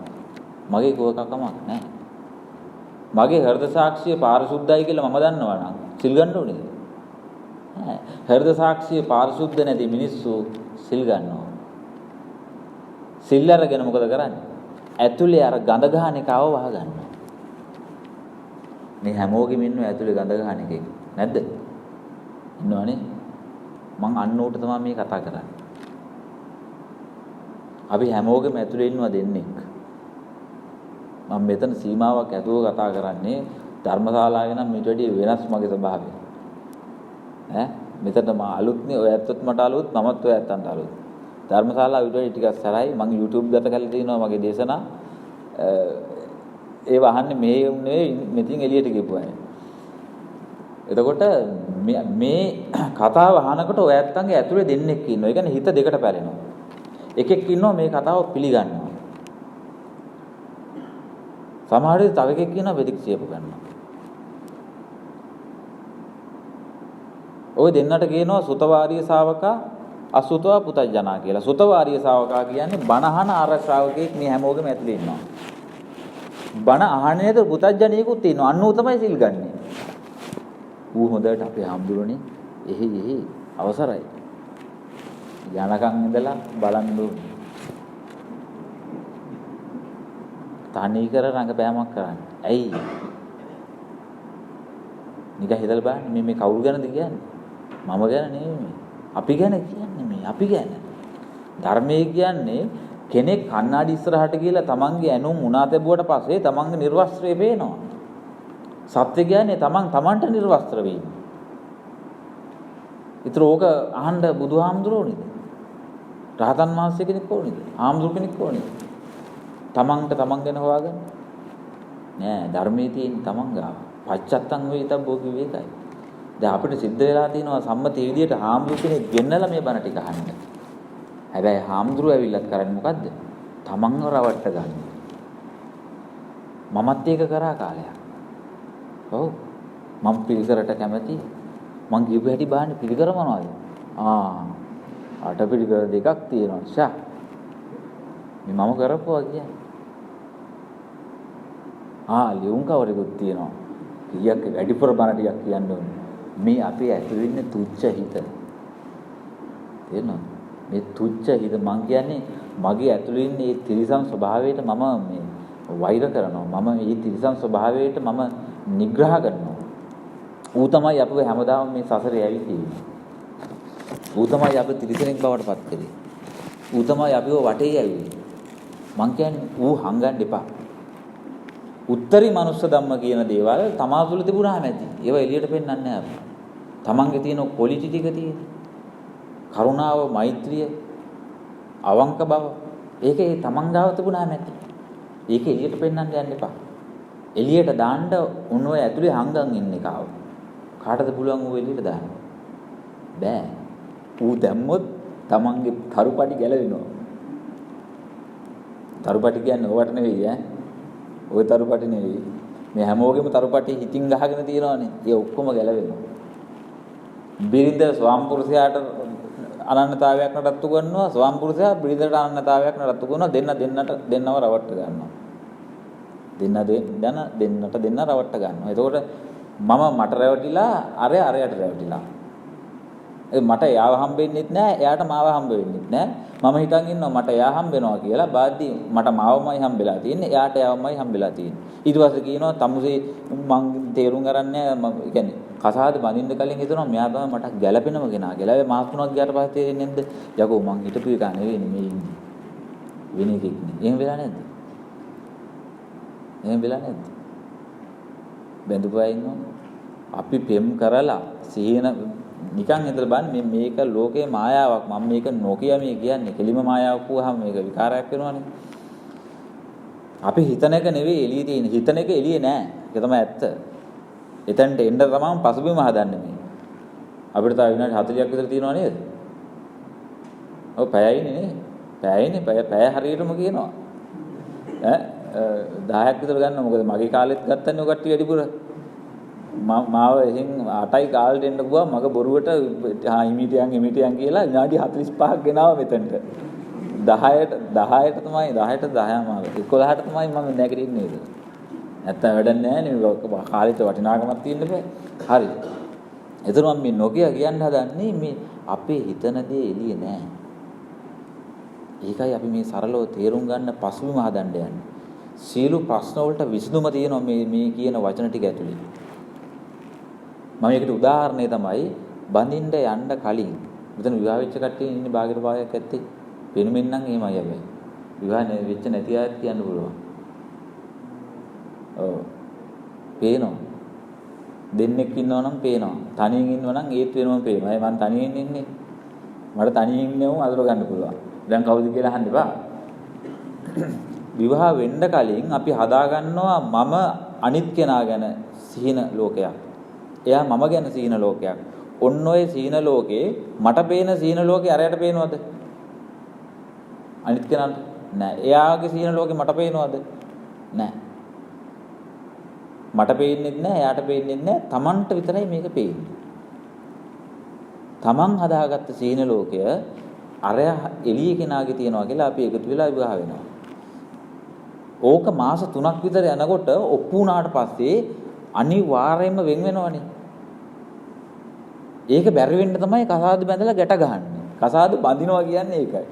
මගේ කුහකකමක් නැහැ. මගේ හෘද සාක්ෂිය පාරිශුද්ධයි කියලා මම දන්නවා නම් සිල් ගන්න ඕනේද? නැහැ. හෘද සාක්ෂිය පාරිශුද්ධ නැති මිනිස්සු සිල් ගන්නවා. සිල් අරගෙන මොකද කරන්නේ? ඇතුලේ අර ගඳ ගහන එකව වහ ගන්නවා. මේ හැමෝගෙම ඉන්නවා ඇතුලේ ගඳ ගහන එකේ. නැද්ද? ඉන්නවනේ. මං අන්න උට තමයි මේ කතා කරන්නේ. අපි හැමෝගෙම ඇතුලේ ඉන්නවා දෙන්නෙක්. මම මෙතන සීමාවක් ඇතුව කතා කරන්නේ ධර්මශාලාවේ නම් ඊට වැඩිය වෙනස් මගේ ස්වභාවය. මෙතන මම අලුත්නේ ඔය ඇත්තත් මට අලුත් මමත් ඔය ඇත්තන්ට අලුත්. ධර්මශාලා වීඩියෝ ටිකක් සරයි මම YouTube ගත කරලා තිනවා මගේ දේශනා ඒ වහන්නේ මේ නෙවෙයි මෙතින් එළියට ගිහපු අය. එතකොට මේ කතාව අහනකොට ඔය ඇත්තන්ගේ ඇතුලේ දෙන්නෙක් ඉන්නවා. ඒ කියන්නේ හිත දෙකට පැලෙනවා. එකෙක් ඉන්නවා මේ කතාව පිළිගන්නවා. සමහර විට තව එකෙක් ඉන්නවා ප්‍රතික්ෂේප කරනවා. ඔය දෙන්නට කියනවා සුතවාරිය ශාවකා අසුතවා පුතජනා කියලා. සුතවාරිය ශාවකා කියන්නේ බණ අහන ආරක්ෂාවකෙක් මේ හැමෝගෙම ඇතුලේ ඉන්නවා. බණ අහන්නේ නැත පුතජණියෙකුත් ඉන්නවා. අන්න ඌ තමයි සිල් ගන්නෙ. ඌ හොඳට අපේ හම්බුරනේ එහි අවසරයි. යනකම් ඉඳලා බලන්න ඕනේ. තනි කර රංගපෑමක් කරන්නේ. ඇයි? නිකන් හිතලා බලන්න මේ කවුරු ගැනද කියන්නේ? මම ගැන නෙමෙයි. අපි ගැන කියන්නේ මේ අපි ගැන. ධර්මයේ කියන්නේ කෙනෙක් කණ්ණාඩි ඉස්සරහට ගිහලා තමන්ගේ ඇනුම් උනා තැබුවට පස්සේ තමන්ගේ නිර්වස්ත්‍රය පේනවා. සත්‍ය කියන්නේ තමන්ට නිර්වස්ත්‍ර වීම. ඊතර ඕක අහන්න බුදුහාමුදුරුවෝනේ. රහතන් වහන්සේ කෙනෙක් ඕනේද? ආම්දුර කෙනෙක් ඕනේද? තමන්ට තමන් ගැන හොයාගන්න. නෑ ධර්මයේ තියෙන තමන් ගාව. පච්චත්තං වේතබ්බෝ කිව්වේ ඒකයි. දැන් අපිට සිද්ධ වෙලා තියෙනවා සම්මත ඒ විදිහට හාමුදුරු කෙනෙක් ගෙන්නලා මේ බණ ටික අහන්න. හැබැයි හාමුදුරුවෝ ඇවිල්ලත් කරන්නේ මොකද්ද? තමන්ව රවට්ට ගන්න. මමත් ඒක කරා කාලයක්. ඔව්. මම පිළිකරට කැමති. මං කියපු හැටි බාන්නේ පිළිකර මොනවද? අට පිළිකර දෙකක් තියෙනවා. ෂා. මේ මම කරපුවා කියන්නේ. ලියුම් කවරෙකුත් තියෙනවා. කීයක් වැඩිපුර බණ ටිකක් කියන්න ඕනේ. මේ අපේ ඇතුළේ ඉන්න තුච්ච හිත. තේරෙනවද? මේ තුච්ච හිත මං කියන්නේ මගේ ඇතුළේ ඉන්න මේ තිරිසන් ස්වභාවයට මම මේ වෛර කරනවා. මම මේ තිරිසන් ස්වභාවයට මම නිග්‍රහ කරනවා. ඌ තමයි අපිව හැමදාම මේ සසරේ ඇවිත් ඌ තමයි අපිව තිරිසනෙක් බවට පත් කරේ. ඌ තමයි අපිව වටේ ඇවිත්. මං කියන්නේ ඌ හංගන්න එපා. උත්තරී මනුස්ස ධම්ම කියන දේවල් තමා තුළ තිබුණාම ඇති. ඒවා එළියට පෙන්වන්නේ නැහැ අපි. තමන්ගේ තියෙන ක්වොලිටි ටික තියෙන. කරුණාව, මෛත්‍රිය, අවංක බව. ඒකේ තමන් ගාව තිබුණාම ඇති. ඒක එළියට පෙන්වන්න යන්න එපා. එළියට දාන්න උන් ඔය ඇතුලේ හංගන් ඉන්නේ කාව. කාටද පුළුවන් ඌ එළියට දාන්න? බෑ. ඌ දැම්මොත් තමන්ගේ තරුපටි ගැලවෙනවා. තරුපටි කියන්නේ ඕවට නෙවෙයි ඈ. ওই තරුපටි නෙවෙයි. මේ හැමෝගෙම තරුපටි හිතින් ගහගෙන තියෙනවානේ. ඒ ඔක්කොම ගැලවෙනවා. බිරිඳ ස්වාම්පුරුෂයාට අනන්‍යතාවයක් නඩත්තු කරනවා. ස්වාම්පුරුෂයා බිරිඳට අනන්‍යතාවයක් නඩත්තු කරනවා. දෙන්නව රවට්ට ගන්නවා. දෙන්නට රවට්ට ගන්නවා. එතකොට මම මට රැවටිලා අරයට රැවටිලා. මට එයාව හම්බෙන්නෙත් නෑ, එයාට මාව හම්බ වෙන්නෙත් නෑ. මම හිතන් ඉන්නවා මට එයා හම්බ වෙනවා කියලා. බාද්දී මට මාවමයි හම්බෙලා තියෙන්නේ, එයාට එයාවමයි හම්බෙලා තියෙන්නේ. ඊට පස්සේ කියනවා තමුසේ මං තේරුම් ගන්නෑ. මම කියන්නේ කසාද බඳින්න කලින් හිතනවා මෙයා තමයි මට ගැළපෙනම කෙනා. ගැළවේ මාස 3ක් ගියාට පස්සේ තේරෙන්නේ නැද්ද? යකෝ මං හිතපු එක නෙවෙයි මේ ඉන්නේ. වෙන එකෙක් නේ. එහෙම වෙලා නැද්ද? එහෙම වෙලා නැද්ද? බඳුපුවා ඉන්නවා. අපි පෙම් කරලා සිහින නිකන් හිතලා බලන්න මේක ලෝකේ මායාවක්. මම මේක නොකිය මේ කියන්නේ කෙලිම මායාවක් වුවාම මේක විකාරයක් වෙනවනේ. අපි හිතන එක නෙවෙයි එළියේ තියෙන. හිතන එක එළියේ නෑ. ඒක තමයි ඇත්ත. එතනට එන්න තමයි පසුබිම හදන්නේ මේ. අපිට තව විනාඩි 40ක් විතර තියෙනවා නේද? ඔව් පැයයිනේ නේ. පැය හරියටම කියනවා. 10ක් විතර ගන්න. මොකද මගේ කාලෙත් ගත්තන්නේ ඔය කට්ටිය වැඩිපුර. මාව එහෙන් 8යි කාලෙට එන්න ගියා මග බොරුවට හිමිටියන් කියලා විනාඩි 45ක් ගෙනාව මෙතනට 10ට තමයි 10ම 11ට තමයි මම නැගිටින්නේ නේද නැත්තම් වැඩක් නැහැ නේ කාලෙට වටිනාකමක් තියෙන්න බෑ හරි එතන මම මේ නොකිය කියන්න හදන්නේ මේ අපේ හිතන දේ එළියේ නෑ ඒකයි අපි මේ සරලව තේරුම් ගන්න පසුබිම හදන්න යන්නේ සියලු ප්‍රශ්න වලට විසඳුම තියෙනවා මේ කියන වචන ටික ඇතුලේ මම ඒකට උදාහරණය තමයි බඳින්න යන්න කලින් මෙතන විවාහ වෙච්ච කට්ටිය ඉන්නේ භාගයට භාගයක් ඇත්තේ පෙනුමින් නම් එහෙමයි හැබැයි විවාහ වෙච්ච නැති අයත් කියන්න පුළුවන් ඔව් පේනවා දෙන්නෙක් ඉන්නවා නම් පේනවා තනියෙන් ඉන්නවා නම් ඒත් වෙනම පේනවා ඒ මං තනියෙන් ඉන්නේ මට තනියෙන් ඉන්නවම අඳුර ගන්න පුළුවන් දැන් කවුද කියලා අහන්න එපා විවාහ වෙන්න කලින් අපි හදා ගන්නවා මම අනිත් කෙනා ගැන සිහින ලෝකයක් එයා මම ගැන සීන ලෝකයක්. ඔන්න ඔය සීන ලෝකේ මට පේන සීන ලෝකේ අරයට පේනවද? අනිත් කෙනාට නෑ. එයාගේ සීන ලෝකේ මට පේනවද? නෑ. මට පේන්නේත් නෑ, එයාට පේන්නේත් නෑ. Tamanට විතරයි මේක පේන්නේ. Taman හදාගත්ත සීන ලෝකය අරය එළිය කෙනාගේ තියනවා කියලා අපි එකතු වෙලා විවාහ වෙනවා. ඕක මාස 3ක් විතර යනකොට ඔප්පු වුණාට පස්සේ අනිවාර්යයෙන්ම වෙන් වෙනවනේ. ඒක බැරි වෙන්න තමයි කසාද බැඳලා ගැට ගහන්නේ. කසාද බඳිනවා කියන්නේ ඒකයි.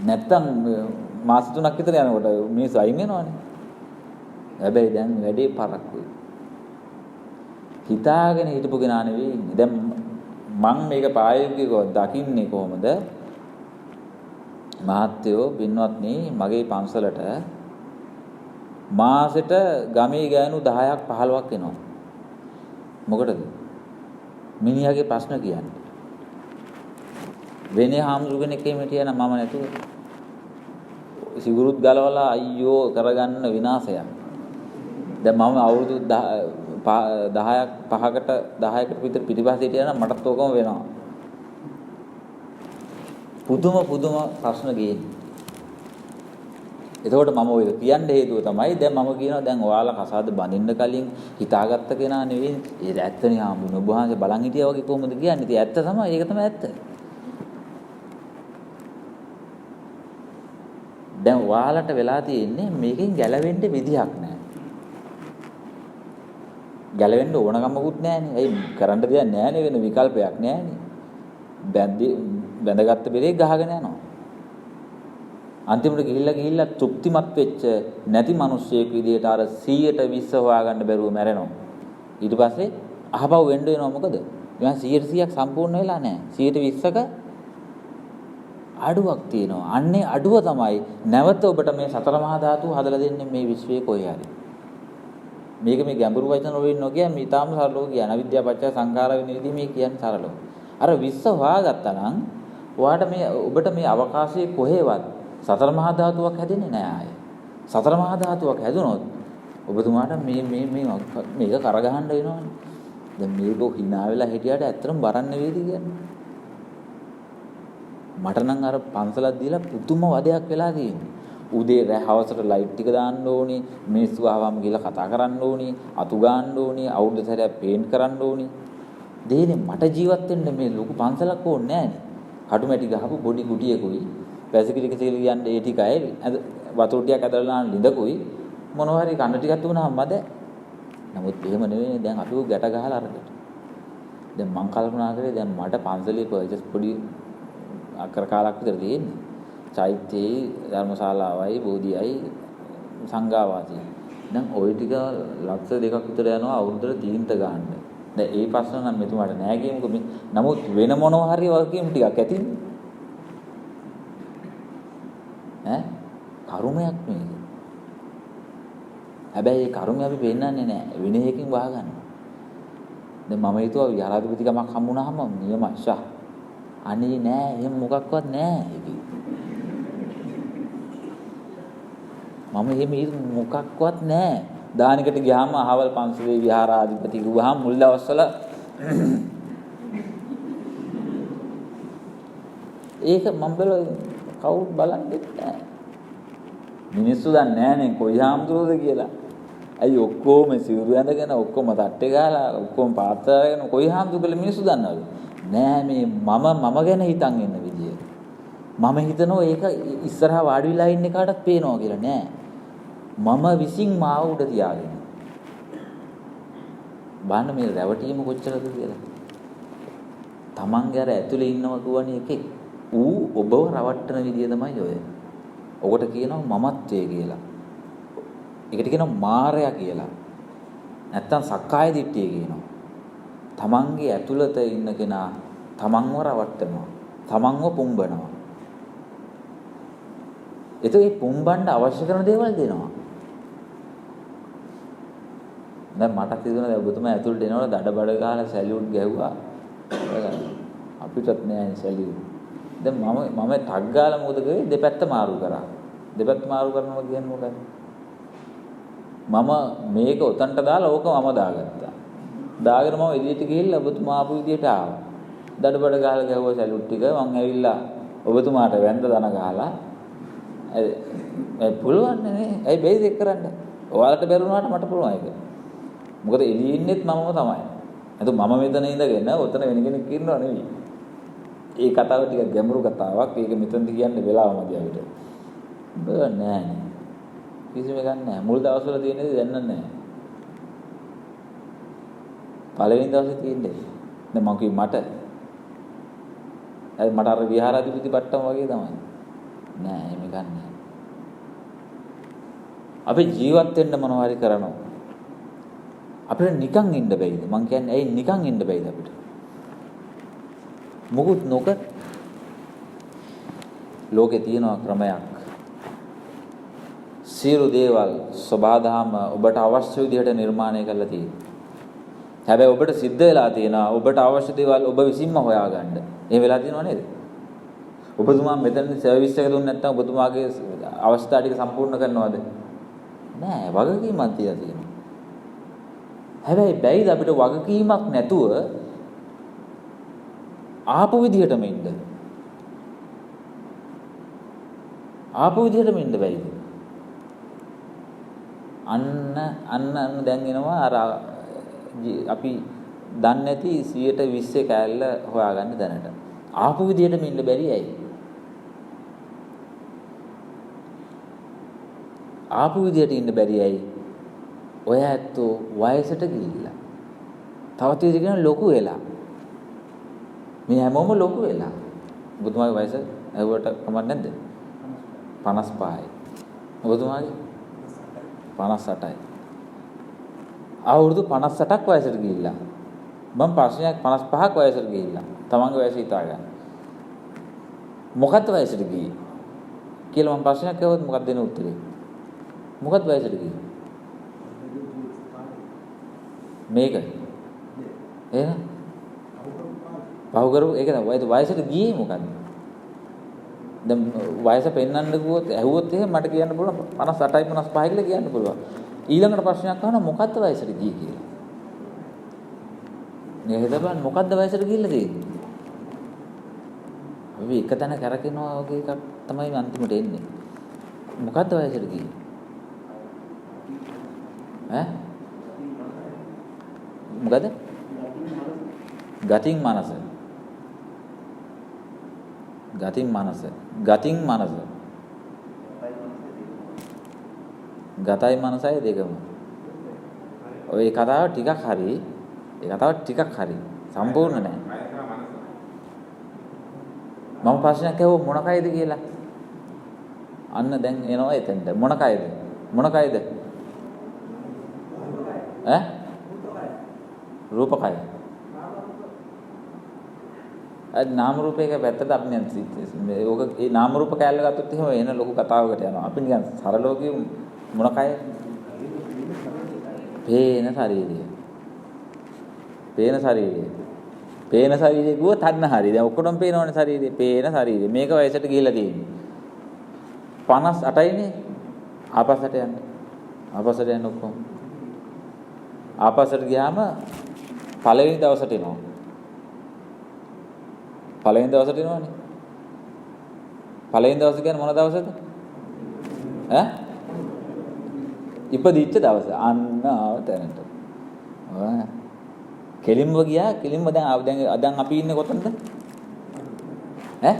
නැත්තම් මාස 3ක් විතර යනකොට මේ සයින් වෙනවනේ. හැබැයි දැන් වැඩේ පරක්කුයි. හිතාගෙන හිටපු කෙනා නෙවෙයි ඉන්නේ. දැන් මම මේක ප්‍රායෝගිකව දකින්නේ කොහොමද? මහත්තයෝ පින්වත්නි මගේ පන්සලට මාසෙට ගමේ ගෑනු 10ක් 15ක් එනවා. මොකටද? මිනිහාගේ ප්‍රශ්න කියන්නේ. වෙනේ හාමුදුරු කෙනෙක් එහෙම හිටියනම් මම නැතුව සිගුරුත් ගලවලා අයියෝ කරගන්න විනාශයක්. දැන් මම අවුරුදු 10කට විතර පිටිපස්සේ හිටියා නම් මටත් ඕකම වෙනවා. පුදුම ප්‍රශ්න ගේන්නේ. එතකොට මම ඔය කියන්න හේතුව තමයි දැන් මම කියනවා දැන් ඔයාලා කසාද බඳින්න කලින් හිතාගත්ත කෙනා නෙවෙයි. ඒක ඇත්තනේ හාමුදුරුවෝ. ඔබ වහන්සේ බලන් හිටියා වගේ කොහොමද කියන්නේ? ඉතින් ඇත්ත තමයි. ඒක තමයි ඇත්ත. දැන් ඔයාලට වෙලා තියෙන්නේ මේකෙන් ගැලවෙන්න විදිහක් නැහැ. ගැලවෙන්න ඕනකමකුත් නැහැනේ. ඒ කරන්න දෙයක් නැහැනේ වෙන විකල්පයක් නැහැනේ. බැඳගත්ත බෙරේ ගහගෙන යනවා. අන්තිමට ගිහිල්ලා තෘප්තිමත් වෙච්ච නැති මිනිස්සෙක් විදියට අර 100ට 20 හොයාගන්න බැරුව මැරෙනවා. ඊට පස්සේ අහපව් වෙන්න වෙනවා මොකද? මම 100%ක් සම්පූර්ණ වෙලා නැහැ. 120ක අඩුවක් තියෙනවා. අන්නේ අඩුව තමයි නැවත ඔබට මේ සතර මහා ධාතු හදලා දෙන්නේ මේ විශ්වයේ කොහේ හරි. මේක මේ ගැඹුරු වචන වලින් නොකිය මේ තාම සරලව කියන අවිද්‍යාව පත්‍ය සංඛාර වෙන විදිහ මේ කියන්නේ සරලව. අර 20 හොයාගත්තා නම් ඔයාට මේ ඔබට මේ අවකාශයේ කොහෙවත් සතර මහා ධාතුවක් හැදෙන්නේ නැහැ ආයේ. සතර මහා ධාතුවක් හැදුනොත් ඔබතුමාට මේක කරගහන්න වෙනවනේ. දැන් මේක hina වෙලා හිටියට ඇත්තටම බරක් නෙවෙයිද කියන්නේ. මට නම් අර පන්සලක් දීලා පුදුම වදයක් වෙලා තියෙනවා. උදේ රැ හවසට ලයිට් ටික දාන්න ඕනේ, මිනිස්සු ආවම ගිහලා කතා කරන්න ඕනේ, අතු ගන්න ඕනේ, අවුරුදු සැරයක් පේන්ට් කරන්න ඕනේ. දෙන්නේ මට ජීවත් වෙන්න මේ ලොකු පන්සලක් ඕනේ නැහැනේ. කටුමැටි ගහපු පොඩි කුටියකුයි පැසිකිලි කෙසෙලි යන්නේ ඒ ටිකයි වතුර ටිකක් ඇදලා ලිඳකුයි මොනවා හරි කන්න ටිකක් තුනම මැද. නමුත් එහෙම නෙවෙයි දැන් අපි ගැට ගහලා අරකට. දැන් මං කල්පනා කරේ දැන් මට පන්සලේ පර්චස් පොඩි අකර කාලක් විතර තියෙන්නේ. චෛත්‍යයේ ධර්මශාලාවයි බෝධියයි සංඝාවාසී. දැන් ওই ටික ලක්ෂ 2ක් විතර යනවා අවුරුද්දට තීන්ත ගන්න. දැන් ඒ ප්‍රශ්න නම් මෙතුමාට නෑ කියමුකෝ. නමුත් වෙන මොනවා හරි වගකීම් ටිකක් ඇතිනේ. කර්මයක් මේක. හැබැයි ඒ කර්මය අපි පෙන්නන්නේ නැහැ. විනයකින් වහගන්න. දැන් මම හිතුවා විහාරාධිපතිකමක් හම්බුනහම නියමයි ෂා. අනේ නෑ එහෙම මොකක්වත් නෑ ඒකේ. මම එහෙම මොකක්වත් නෑ. දානෙකට ගියාම අහවල් පන්සලේ විහාරාධිපති ගුවහම මුල් දවස්වල ඒක මම කවුරුත් බලන්නේ නැහැ. මිනිස්සු දන්නේ නැහනේ කොයි හාමුදුරුවෝද කියලා. ඇයි ඔක්කොම සිවුරු ඇඳගෙන ඔක්කොම තට්ටේ ගහලා ඔක්කොම පාත්‍ර අරගෙන කොයි හාමුදුරුවෝ කියලා මිනිස්සු දන්නවද? නෑ මේ මම ගැන හිතන් ඉන්න විදිය. මම හිතනවා ඒක ඉස්සරහා වාඩි වෙලා ඉන්න කාටත් පේනවා කියලා නෑ. මම විසින් මාව උඩ තියාගෙන. බලන්න මේ රැවටීම කොච්චරද කියලා. තමන්ගේ අර ඇතුලේ ඉන්නවා කියන්නේ එකෙක්. ඌ ඔබව රවට්ටන විදිය තමයි ඔය. ඔකට කියනවා මමත්වය කියලා. ඒකට කියනවා මායя කියලා. නැත්තම් සක්කාය දිට්ඨිය කියනවා. තමන්ගේ ඇතුළත ඉන්න කෙනා තමන්ව රවට්ටනවා. තමන්ව පුම්බනවා. ඒ පුම්බන්න අවශ්‍ය කරන දේවල් දෙනවා. දැන් මට හිතුණා දැන් ඔබතුමා ඇතුළට එනකොට දඩබඩ ගහලා සැලියුට් ගැහුවා. අපිටත් නෑ සැලියුට්. දැන් මම ටග් ගාලා මොකද කරේ දෙපැත්ත මාරු කරා. දෙපැත්ත මාරු කරනවා කියන්නේ මොකක්ද? මම මේක උතන්ට දාලා ඕක මම දාගත්තා. දාගෙන මම එළියට ගිහිල්ලා ඔබතුමා ආපු විදියට ආවා. දඩබඩ ගහලා ගැහුවා සැලියුට් ටික. මං ඇවිල්ලා ඔබතුමාට වැඳ දන ගහලා පුළුවන් නේ. ඇයි බැයිද ඒක කරන්න? ඔයාලට බැරුණාට මට පුළුවන් ඒක. මොකද එළියේ ඉන්නෙත් මමම තමයි. එතකොට මම මෙතන ඉඳගෙන ඔතන වෙන කෙනෙක් ඉන්නව නෙවෙයි. ඒ කතාව ටික ගැඹුරු කතාවක්. ඒක මෙතනදි කියන්න වෙලාව මදි අපිට. බෑ නෑ. කිසිම එකක් නෑ. මුල් දවස්වල තියෙන දේ දැන් නෑ. පළවෙනි දවසේ තියෙන්නේ. දැන් මම කිව්ව මට අර විහාරාධිපති පට්ටම වගේ තමයි. නෑ එහෙම ගන්නෑ. අපි ජීවත් වෙන්න මොනවා හරි කරනවා. අපිට නිකන් ඉන්න බැයිද? මං කියන්නේ ඇයි නිකන් ඉන්න බැයිද අපිට? මොකුත් නොකර ලෝකේ තියෙනවා ක්‍රමයක්. සියලු දේවල් සබාධාම ඔබට අවශ්‍ය විදිහට නිර්මාණය කරලා තියෙනවා. හැබැයි ඔබට සිද්ධ වෙලා තියෙනවා ඔබට අවශ්‍ය දේවල් ඔබ විසින්ම හොයාගන්න. එහෙම වෙලා තියෙනව නේද? ඔබතුමා මෙතන සර්විස් එක දුන්නේ නැත්නම් ඔබතුමාගේ අවශ්‍යතා ටික සම්පූර්ණ කරනවද? නෑ වගකීමක් තියලා තියෙනවා. හැබැයි බැයිද අපිට වගකීමක් නැතුව ආපු විදිහටම ඉන්න? ආපු විදිහටම ඉන්න බැයිද? අන්න දැන් එනවා අර අපි දන්නේ නැති 120 කෑල්ල හොයාගන්න දැනට. ආපු විදිහටම ඉන්න බැරි ඇයි? ආපු විදිහට ඉන්න බැරි ඇයි? ඔය ඇත්තෝ වයසට ගිහිල්ලා. තවත් විදිහට කියන ලොකු වෙලා. මේ හැමෝම ලොකු වෙලා. ඔබතුමාගේ වයස ඇහුවට කමක් නැද්ද? 55යි. ඔබතුමාගේ 58යි. අවුරුදු 58ක් වයසට ගිහිල්ලා. මම ප්‍රශ්නයක් 55ක් වයසට ගිහිල්ලා. තමන්ගේ වයස හිතා ගන්න. මොකක්ද වයසට ගියේ? කියලා මම ප්‍රශ්නයක් අහුවොත් මොකක්ද දෙන උත්තරේ? මොකක්ද වයසට ගියේ? මේක. එහෙනම් පහු කරු ඒක තමයි වයසට ගියේ මොකද්ද? දැන් වයස පෙන්වන්න ගියොත් ඇහුවොත් එහෙම මට කියන්න පුළුවන් 58යි 55යි කියලා කියන්න පුළුවන්. ඊළඟට ප්‍රශ්නයක් අහනවා මොකද්ද වයසට ගියේ කියලා. මේ හිතපන් මොකද්ද වයසට ගිහිල්ලා තියෙන්නේ? අපි එක තැන කරකිනවා වගේ එකක් තමයි අන්තිමට එන්නේ. මොකද්ද වයසට ගියේ? ඈ? මොකද? ගතින් මනස. ගතින් මනස. ගතින් මනස. ගතයි මනසයි දෙකම. ඔය කතාව ටිකක් හරි. ඒ කතාව ටිකක් හරි. සම්පූර්ණ නෑ. මම ප්‍රශ්නයක් අහුව මොන කයද කියලා. අන්න දැන් එනවා එතෙන්ට. මොන කයද? මොන කයද? ඈ? රූප කය. නාම රූපයක පැත්තට අපි මේ ඕක ඒ නාම රූප කැලල ගත්තොත් එහෙම එන ලොකු කතාවකට යනවා. අපි නිකන් සරලව කියමු මොන කය? පේන ශරීරය. පේන ශරීරය. පේන ශරීරය ගුව තන්න හරි. දැන් ඔක්කොටම පේනවනේ ශරීරය. පේන ශරීරය. මේක වයසට ගිහිල්ලා තියෙන්නේ. 58යිනේ. ආපස්සට යන්න. ආපස්සට යන්න ඔක්කොම. ආපස්සට ගියාම පළවෙනි දවසට එනවා. පළවෙනි දවසට එනවනේ. පළවෙනි දවස කියන්නේ මොන දවසද? ඈ? ඉපදිච්ච දවස. අන්න ආව තැනට. කෙලින්ම ගියා. කෙලින්ම දැන් අපි ඉන්නේ කොතනද? ඈ?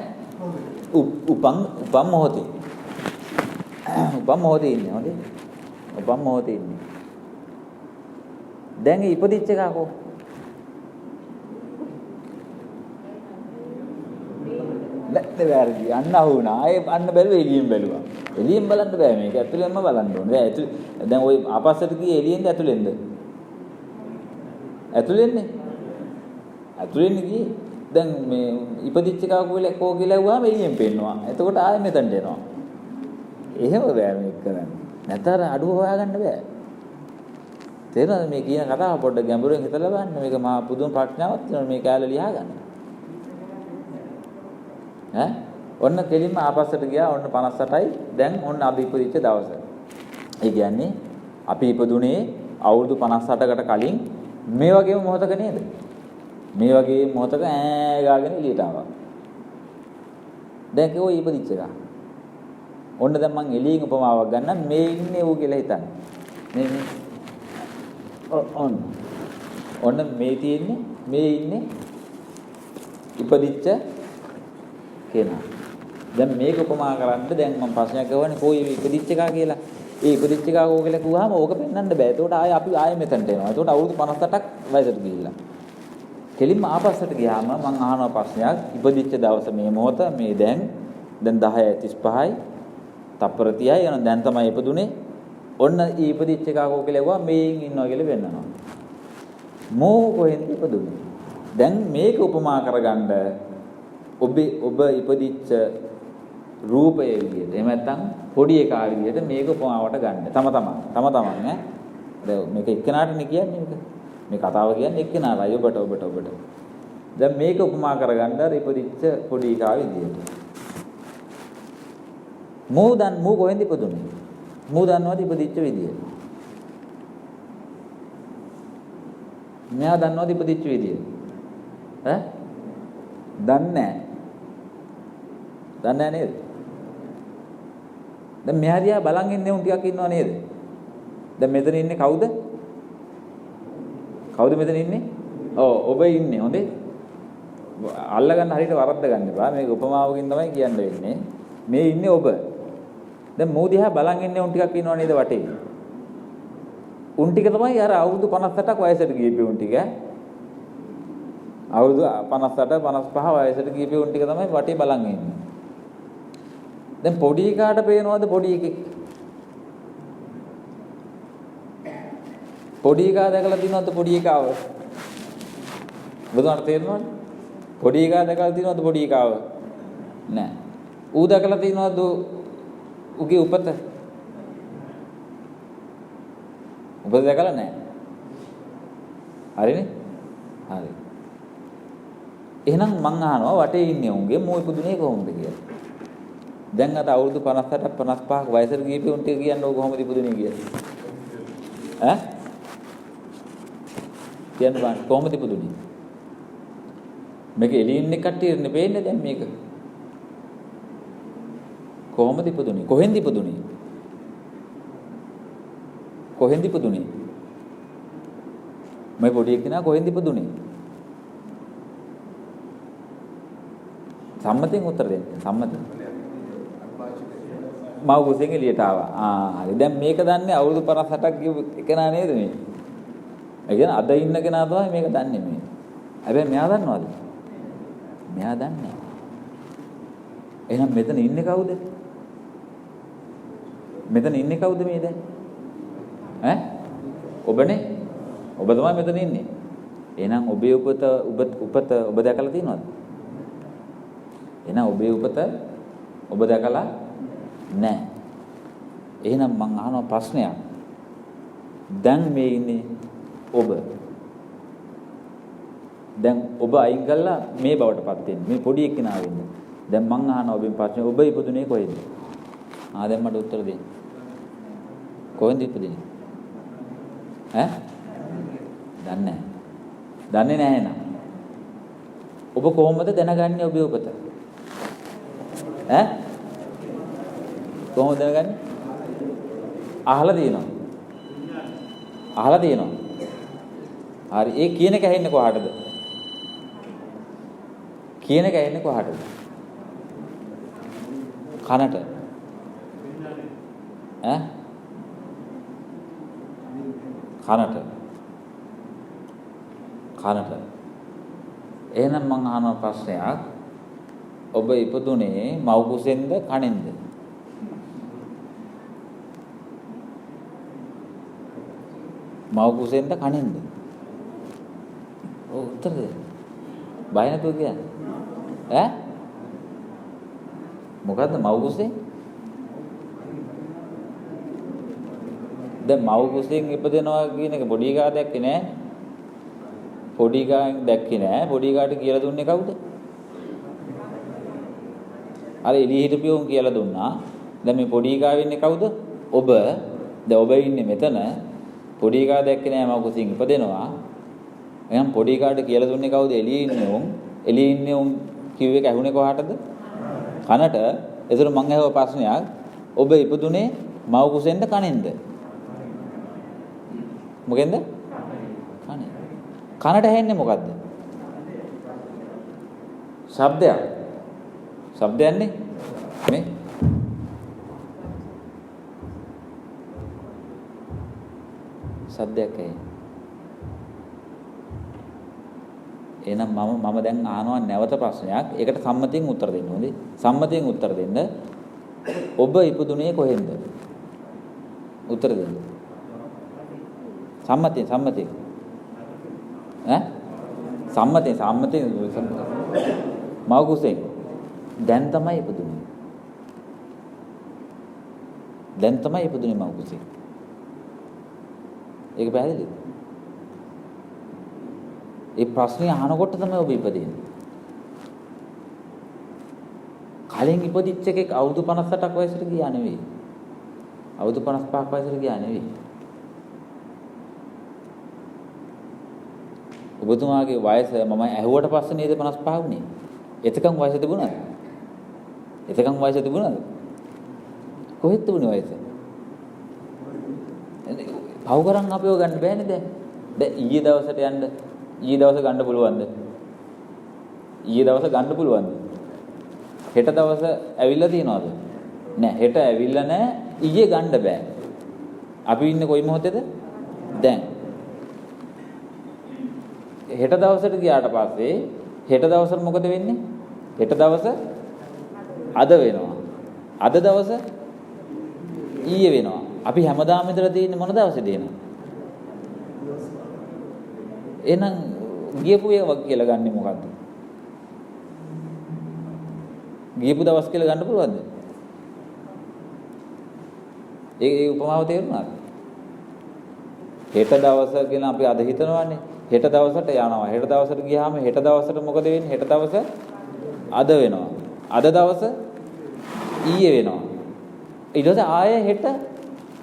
උපම් මොහොතේ. උපම් මොහොතේ ඉන්නේ. හොඳේ. උපම් මොහොතේ ඉන්නේ. දැන් ඉපදිච්ච එකකෝ නැත්නම් වැරදි අන්න අහුණා. ආයේ අන්න බැලුවා එළියෙන් බැලුවා. එළියෙන් බලන්න බෑ මේක ඇතුළෙන්ම බලන්න ඕනේ. දැන් ওই ආපස්සට ගියේ එළියෙන්ද ඇතුළෙන්ද? ඇතුළෙන්නේ. ඇතුළෙන් ගියේ. දැන් මේ ඉපදිච්ච එකක කෝ කියලා ඇහුවාම එළියෙන් පේනවා. එතකොට ආයෙ මෙතනට එනවා. එහෙම බෑ මේක කරන්න. නැතර අඩුව හොයාගන්න බෑ. තේරෙනවද මේ කියන කතාව පොඩ්ඩක් ගැඹුරින් හිතලා බලන්න. මේක මහා පුදුම ප්‍රඥාවක් තියෙනවා මේ කැලේ ලියා ගන්න. ඈ ඔන්න කෙලින්ම ආපස්සට ගියා. ඔන්න 58යි. දැන් ඔන්න අපි ඉපදිච්ච දවස. ඒ කියන්නේ අපි ඉපදුනේ අවුරුදු 58කට කලින් මේ වගේම මොහොතක නේද? මේ වගේ මොහොතක ඈ ගාගෙන එළියට ආවා. දැන් කෝ ඉපදිච්ච එක. ඔන්න දැන් මං එළියෙන් උපමාවක් ගන්න මේ ඉන්නේ ඌ කියලා හිතන්න. මේ ඔන්න මේ තියෙන්නේ මේ ඉන්නේ ඉපදිච්ච කෙනා. දැන් මේක උපමා කරන්න දැන් මම ප්‍රශ්නයක් අහුවනේ කොයි ඉපදිච්ච එකා කියලා. ඒ ඉපදිච්ච එකා කෝ කියලා කිව්වහම ඕක පෙන්වන්න බෑ. ඒකට අපි ආයෙ මෙතනට එනවා. ඒකට අවුරුදු 58ක් වයසට ගිහිල්ලා. කෙලින්ම ආපස්සට ගියාම මම අහනවා ප්‍රශ්නයක්. ඉපදිච්ච දවස මේ මොහොත මේ දැන් 10:35යි තප්පර 30යි යන දැන් තමයි ඉපදුනේ. ඔන්න ඉපදිච්ච එකා කෝ කියලා කිව්වා මේන් ඉන්නවා කියලා වෙන්නනවා. මෝ කොහෙන්ද ඉපදුනේ? දැන් මේක උපමා කරගන්න ඔබ ඉපදිච්ච රූපය විදියට එහෙම නැත්නම් පොඩි එකා විදියට මේක උපමාවට ගන්න. තම තමන් ඈ. දැන් මේක එක්කෙනාටනේ කියන්නේ මේක. මේ කතාව කියන්නේ එක්කෙනාටයි ඔබට. දැන් මේක උපමා කරගන්න අර ඉපදිච්ච පොඩි එකා විදියට. මෝ කොහෙන්ද ඉපදුනේ? මෝ දන්නවද ඉපදිච්ච විදිය? මෙයා දන්නවද ඉපදිච්ච විදිය? ඈ? දන්නේ නැහැ නේද? දැන් මෙයා දිහා බලන් ඉන්නේ උන් ටිකක් ඉන්නව නේද? දැන් මෙතන ඉන්නේ කවුද? කවුද මෙතන ඉන්නේ? ඔබ ඉන්නේ. හොඳේ. අල්ලගන්න හරියට වරද්ද ගන්න එපා. මේක උපමාවකින් තමයි කියන්න වෙන්නේ. මේ ඉන්නේ ඔබ. දැන් මෝ දිහා බලන් ඉන්නේ උන් ටිකක් ඉන්නව නේද වටේ? උන් ටික තමයි අර අවුරුදු 58ක් වයසට ගියපේ උන් ටික. අවුරුදු 58 55 වයසට ගියපේ උන් ටික තමයි වටේ බලන් ඉන්නේ. දැන් පොඩි එකාට පේනවද පොඩි එකෙක්? පොඩි එකා දැකලා තියෙනවද පොඩි එකාව? බුදුහාම තේරෙනවද? පොඩි එකා දැකලා තියෙනවද පොඩි එකාව? නෑ. ඌ දැකලා තියෙනවද ඌගේ උපත? උපත දැකලා නෑ. හරිනේ? හරි. එහෙනම් මං අහනවා වටේ ඉන්නේ උන්ගේ මෝ ඉපදුනේ කොහොමද කියලා. දැන් අද අවුරුදු 58ක් 55ක් වයසට ගියපේ උන් ටික කියන්නේ කොහොමද ඉපදුනේ කියලා. ඈ? කියන්න බෑ කොහොමද ඉපදුනේ? මේක එළියේ ඉන්න කට්ටියනේ පේන්නේ දැන් මේක. කොහොමද ඉපදුනේ? කොහෙන්ද ඉපදුනේ? කොහෙන්ද ඉපදුනේ? මේ පොඩි එක්කෙනා කොහෙන්ද ඉපදුනේ? සම්මතෙන් උත්තර දෙන්න. සම්මතෙන්. මව කුසෙන් එළියට ආවා. හරි. දැන් මේක දන්නේ අවුරුදු 58ක් ගිය එකනා නේද මේ? ඒ කියන්නේ අද ඉන්න කෙනා තමයි මේක දන්නේ මේ. හැබැයි මෙයා දන්නවද? මෙයා දන්නේ නැහැ. එහෙනම් මෙතන ඉන්නේ කවුද? මෙතන ඉන්නේ කවුද මේ දැන්? ඈ? ඔබනේ. ඔබ තමයි මෙතන ඉන්නේ. එහෙනම් ඔබේ උපත ඔබ දැකලා තියෙනවද? එහෙනම් ඔබේ උපත ඔබ දැකලා නැහැ. එහෙනම් මං අහනවා ප්‍රශ්නයක්. දැන් මේ ඉන්නේ ඔබ. දැන් ඔබ අයින් කළා මේ බවටපත් වෙන්නේ. මේ පොඩි එක්කෙනා වෙන්නේ. දැන් මං අහනවා ඔබෙන් ප්‍රශ්නේ ඔබ ඉපදුනේ කොහෙද? දැන් මට උත්තර දෙන්න. කොහෙන්ද ඉපදුනේ? ඈ? දන්නේ නැහැ. දන්නේ නැහැ නේද? ඔබ කොහොමද දැනගන්නේ ඔබේ උපත? ඈ? කොහොමද දැනගන්නේ? අහලා තියෙනවා. අහලා තියෙනවා. හරි. ඒ කියන එක ඇහෙන්නේ කොහාටද? කියන එක ඇහෙන්නේ කොහාටද? කනට. ඈ? කනට. කනට. එහෙනම් මං අහන ප්‍රශ්නයක්. ඔබ ඉපදුනේ මව් කුසෙන්ද කනෙන්ද? මව් කුසෙන්ද කනෙන්ද? උත්තර දෙන්න. බය නැතුව කියන්න. ඈ? මොකද්ද මව් කුසෙන්? දැන් මව් කුසෙන් ඉපදෙනවා කියන එක පොඩි එකා දැක්කේ නෑ. පොඩි එකෙන් දැක්කේ නෑ. පොඩි එකාට කියලා දුන්නේ කවුද? අර එළිය හිටපියෝන් කියලා දුන්නා. දැන් මේ පොඩි එකා වෙන්නේ කවුද? ඔබ. දැන් ඔබ ඉන්නේ මෙතන. පොඩි එකා දැක්කේ නෑ මව් කුසෙන් ඉපදෙනවා. එහෙනම් පොඩි එකාට කියලා දුන්නේ කවුද? එළියේ ඉන්නේ උන්. එළියේ ඉන්නේ උන් කිව් එක ඇහුනේ කොහාටද? කනට. ඒතර මං අහුව ප්‍රශ්නයක්. ඔබ ඉපදුනේ මව් කුසෙන්ද කනෙන්ද? මොකෙන්ද? කනේ. කනට ඇහෙන්නේ මොකද්ද? ශබ්දයක්. ශබ්දයන්නේ මේ ශබ්දයක් ඇහෙන්නේ. එහෙනම් මම දැන් අහනවා නැවත ප්‍රශ්නයක්. ඒකට සම්මතයෙන් උත්තර දෙන්න ඕනේ. සම්මතයෙන් උත්තර දෙන්න. ඔබ ඉපදුනේ කොහෙන්ද? උත්තර දෙන්න. සම්මතයෙන් ඈ? සම්මතයෙන් මව් කුසෙන් දැන් තමයි ඉපදුනේ. දැන් තමයි ඉපදුනේ මව් කුසෙන්. ඒක පැහැදිලිද? ඒ ප්‍රශ්නේ අහනකොට තමයි ඔබ ඉපදෙන්නේ. කලින් ඉපදිච්ච එකෙක් අවුරුදු 58ක් වයසට ගියා නෙවෙයි. අවුරුදු 55ක් වයසට ගියා නෙවෙයි. ඔබතුමාගේ වයස මම ඇහුවට පස්සේ නේද 55 වුනේ. එතකන් වයස තිබුණාද? එතකන් වයස තිබුණාද? කොහෙද තිබුණේ වයස? පව් කරන් අපිව ගන්න බෑනේ දැන්. දැන් ඊයේ දවසට යන්න ඊයේ දවස ගන්න පුළුවන්ද? ඊයේ දවස ගන්න පුළුවන්ද? හෙට දවස ඇවිල්ලා තියනවද? නෑ හෙට ඇවිල්ලා නෑ ඊයේ ගන්න බෑ. අපි ඉන්නේ කොයි මොහොතේද? දැන්. හෙට දවසට ගියාට පස්සේ හෙට දවසට මොකද වෙන්නේ? හෙට දවස අද වෙනවා. අද දවස ඊයේ වෙනවා. අපි හැමදාම ඉඳලා තියෙන්නේ මොන දවසේද එන? එහෙනම් ගියපු ඒවා කියලා ගන්නෙ මොකද්ද? ගියපු දවස් කියලා ගන්න පුළුවන්ද? ඒ උපමාව තේරුණාද? හෙට දවස කියලා අපි අද හිතනවානේ. හෙට දවසට යනවා. හෙට දවසට ගියාම හෙට දවසට මොකද වෙන්නේ? හෙට දවස අද වෙනවා. අද දවස ඊයේ වෙනවා. ඊට පස්සේ ආයෙ හෙට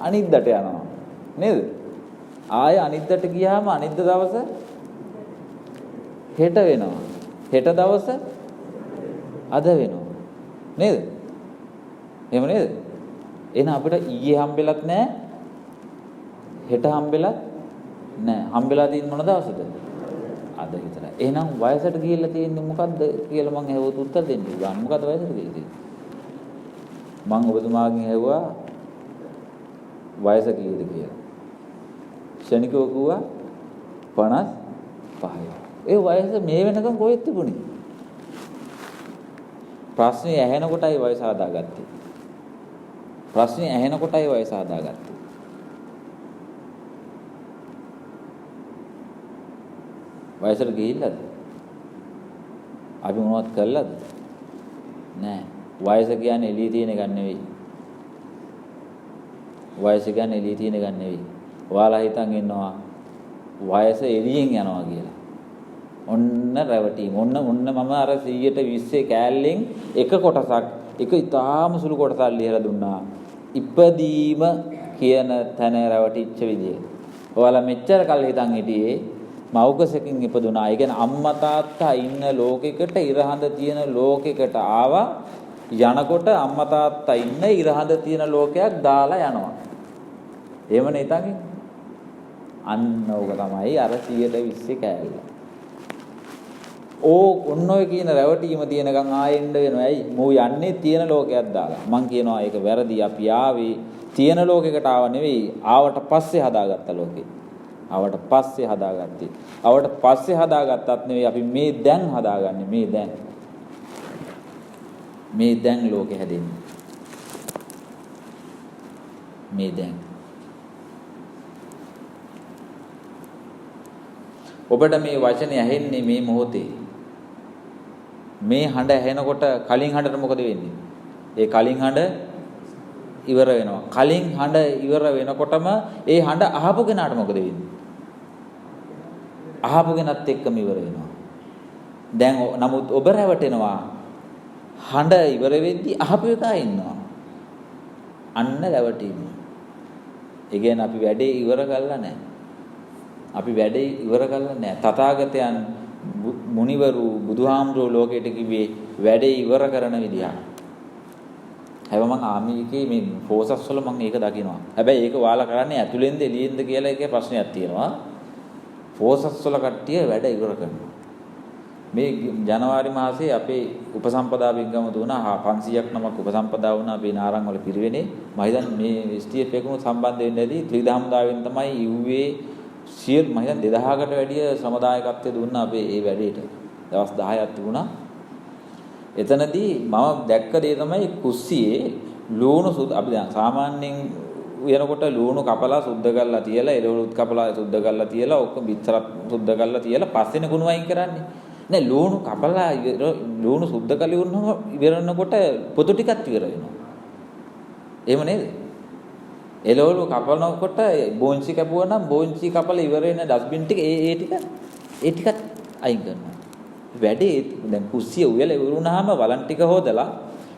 අනිද්දාට යනවා. නේද? ආයෙ අනිද්දාට ගියාම අනිද්ද දවස හෙට වෙනවා. හෙට දවස අද වෙනවා. නේද? එහෙම නේද? එහෙනම් අපිට ඊයේ හම්බෙලත් නැහැ. හෙට හම්බෙලත් නැහැ. හම්බෙලා තියෙන්නේ මොන දවසද? අද විතරයි. එහෙනම් වයසට ගිහිල්ලා තියෙන්නේ මොකද්ද කියලා මම ඇහුවොත් උත්තර දෙන්න ගන්න. මොකද්ද වයසට ගිහිල්ලා තියෙන්නේ? මම ඔබතුමාගෙන් ඇහුවා වයස කීයද කියලා. ශනිකව කිව්වා 55යි. ඒ වයස මේ වෙනකම් කොහෙද තිබුණේ? ප්‍රශ්නේ ඇහෙන කොටයි වයස හදාගත්තේ. ප්‍රශ්නේ ඇහෙන කොටයි වයස හදාගත්තේ. වයසට ගිහිල්ලාද? අපි මොනවද කළාද? නෑ. වයස කියන්නේ එළිය තියෙන එකක් නෙවෙයි. වයස කියන්නේ එළිය තියෙන එකක් නෙවෙයි. ඔයාලා හිතන් ඉන්නවා වයස එළියෙන් යනවා කියලා. ඔන්න රැවටීම. ඔන්න මම අර 100ට 20 කෑල්ලෙන් එක කොටසක් එක ඉතාම සුළු කොටසක් ලියලා දුන්නා. ඉපදීම කියන තැන රැවටිච්ච විදිය. ඔයාලා මෙච්චර කල් හිතන් හිටියේ මව්කසකින් ඉපදුනා. ඒ කියන්නේ අම්මා තාත්තා ඉන්න ලෝකෙකට ඉරහඳ තියෙන ලෝකෙකට ආවා. යනකොට අම්මා තාත්තා ඉන්න ඉරහඳ තියෙන ලෝකයක් දාලා යනවා. එහෙමනේ හිතන්. අන්න ඕක තමයි අර 120 කෑල්ල. ඔන්න ඔය කියන රැවටීම තියෙනකන් ආයෙන්න වෙනවා. ඇයි? මෝ යන්නේ තියෙන ලෝකයක් දාලා. මං කියනවා ඒක වැරදි. අපි ආවේ තියෙන ලෝකයකට ආව නෙවෙයි. ආවට පස්සේ හදාගත්ත ලෝකේ. ආවට පස්සේ හදාගත්තේ. ආවට පස්සේ හදාගත්තත් නෙවෙයි අපි මේ දැන් හදාගන්නේ. මේ දැන්. මේ දැන් ලෝකෙ හැදෙන්නේ. මේ දැන්. ඔබට මේ වචනේ ඇහෙන්නේ මේ මොහොතේ. මේ හඬ ඇහෙනකොට කලින් හඬට මොකද වෙන්නේ? ඒ කලින් හඬ ඉවර වෙනවා. කලින් හඬ ඉවර වෙනකොටම ඒ හඬ අහපු කෙනාට මොකද වෙන්නේ? අහපු කෙනත් එක්කම ඉවර වෙනවා. දැන් නමුත් ඔබ රැවටෙනවා. හඬ ඉවර වෙද්දී අහපු එකා ඉන්නවා. අන්න රැවටීම. ඒ කියන්නේ අපි වැඩේ ඉවර කළා නැහැ. අපි වැඩේ ඉවර කළා නැහැ. තථාගතයන් මුනිවරු බුදුහාමුදුරුවෝ ලෝකෙට කිව්වේ වැඩේ ඉවර කරන විදිහ. හැබැයි මම ආමිකේ මේ ප්‍රොසෙස් වල මම ඒක දකිනවා. හැබැයි ඒක ඔයාලා කරන්නේ ඇතුලෙන්ද එළියෙන්ද කියලා එකේ ප්‍රශ්නයක් තියෙනවා. ප්‍රොසෙස් වල කට්ටිය වැඩ ඉවර කරනවා. මේ ජනවාරි මාසයේ අපේ උපසම්පදා විග්ගම දුණා 500ක් නමක් උපසම්පදා වුණා අපේ නාරංවල පිරිවෙනේ. මම හිතන්නේ මේ STF එකම සම්බන්ධ වෙන්නේ නැති ත්‍රිදහම්දාවෙන් තමයි ඉව්වේ සියල් මම හිතන්නේ 2000කට වැඩිය සමුදායකත්වය දුන්නා අපේ මේ වැඩේට. දවස් 10ක් තිබුණා. එතනදී මම දැක්ක දේ තමයි කුස්සියේ ලුණු අපි දැන් සාමාන්‍යයෙන් උයනකොට ලුණු කපලා සුද්ධ කරලා තියලා එළවලුත් කපලා සුද්ධ කරලා තියලා ඔක්කොම බිත්තරත් සුද්ධ කරලා තියලා පස්සේනේ කුණු වයින් කරන්නේ. නෑ ලුණු කපලා ලුණු සුද්ධ කරලා ඉවරනකොට පොතු ටිකක් ඉවර වෙනවා. එහෙම නේද? එළවලු කපනකොට බෝන්චි කැපුවා නම් බෝන්චි කපලා ඉවර වෙන ඩස්බින් ටික ඒ ටිකත් අයින් කරනවා. වැඩේ දැන් කුස්සිය උයලා ඉවරුනහම වලන් ටික හොදලා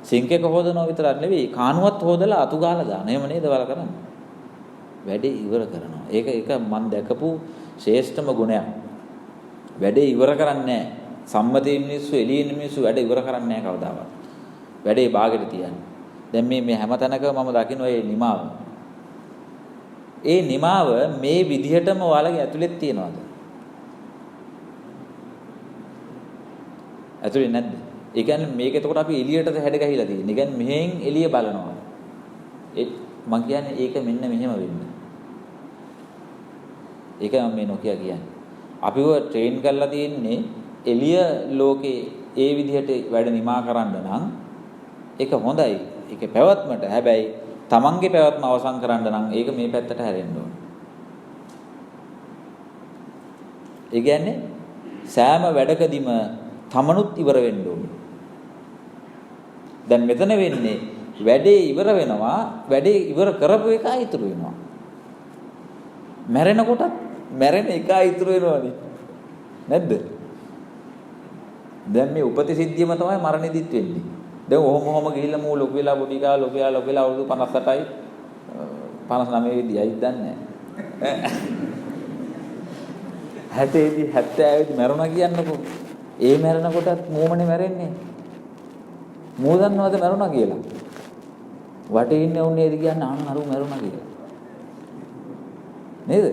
සිංක් එක හොදනවා විතරක් නෙවෙයි කානුවත් හොදලා අතු ගාලා දාන. එහෙම නේද වල කරන්නේ? වැඩේ ඉවර කරනවා. ඒක මම දැකපු ශ්‍රේෂ්ඨම ගුණයක්. වැඩේ ඉවර කරන්නේ නැහැ. සම්මතයේ මිනිස්සු එළියේ මිනිස්සු වැඩ ඉවර කරන්නේ නැහැ කවදාවත්. වැඩේ භාගෙට තියන්නේ. දැන් මේ හැම තැනකම මම දකින්න ඔය නිමාව. ඒ නිමාව මේ විදිහටම ඔයාලගේ ඇතුළෙත් තියනවාද? ඇතුළේ නැද්ද? ඒ කියන්නේ මේක එතකොට අපි එළියටද හැඩ ගහිලා තියෙන්නේ. ඒ කියන්නේ මෙහෙන් එළිය බලනවා. මම කියන්නේ ඒක මෙන්න මෙහෙම වෙන්න. ඒක මම මේ නොකිය කියන්නේ. අපිව ට්‍රේන් කරලා තියෙන්නේ එළිය ලෝකේ ඒ විදිහට වැඩ නිමා කරන්න නම් ඒක හොඳයි. ඒක පැවැත්මට. හැබැයි තමන්ගේ පැවැත්ම අවසන් කරන්න නම් ඒක මේ පැත්තට හැරෙන්න ඕන. ඒ කියන්නේ සෑම වැඩකදීම තමනුත් ඉවර වෙන්න ඕන. දැන් මෙතන වෙන්නේ වැඩේ ඉවර වෙනවා. වැඩේ ඉවර කරපු එක ඉතුරු වෙනවා. මැරෙනකොටත් මැරෙන එක ඉතුරු වෙනවනේ. නැද්ද? දැන් මේ උපතිසිද්ධියම තමයි මරණෙදිත් වෙන්නේ. දැන් ඔහොම ගිහිල්ලා මූ ලොකු වෙලා පොඩි කාලා ලොකු වෙලා අවුරුදු 58යි 59 විදිහයි දන්නේ නැහැ. 60දී 70දී මැරුණා කියන්නකෝ. ඒ මැරෙනකොටත් මූමනේ මැරෙන්නේ. මූ දන්නවද මැරුණා කියලා? වටේ ඉන්නේ උන්නේද කියන්නේ අරු මැරුණා කියලා. නේද?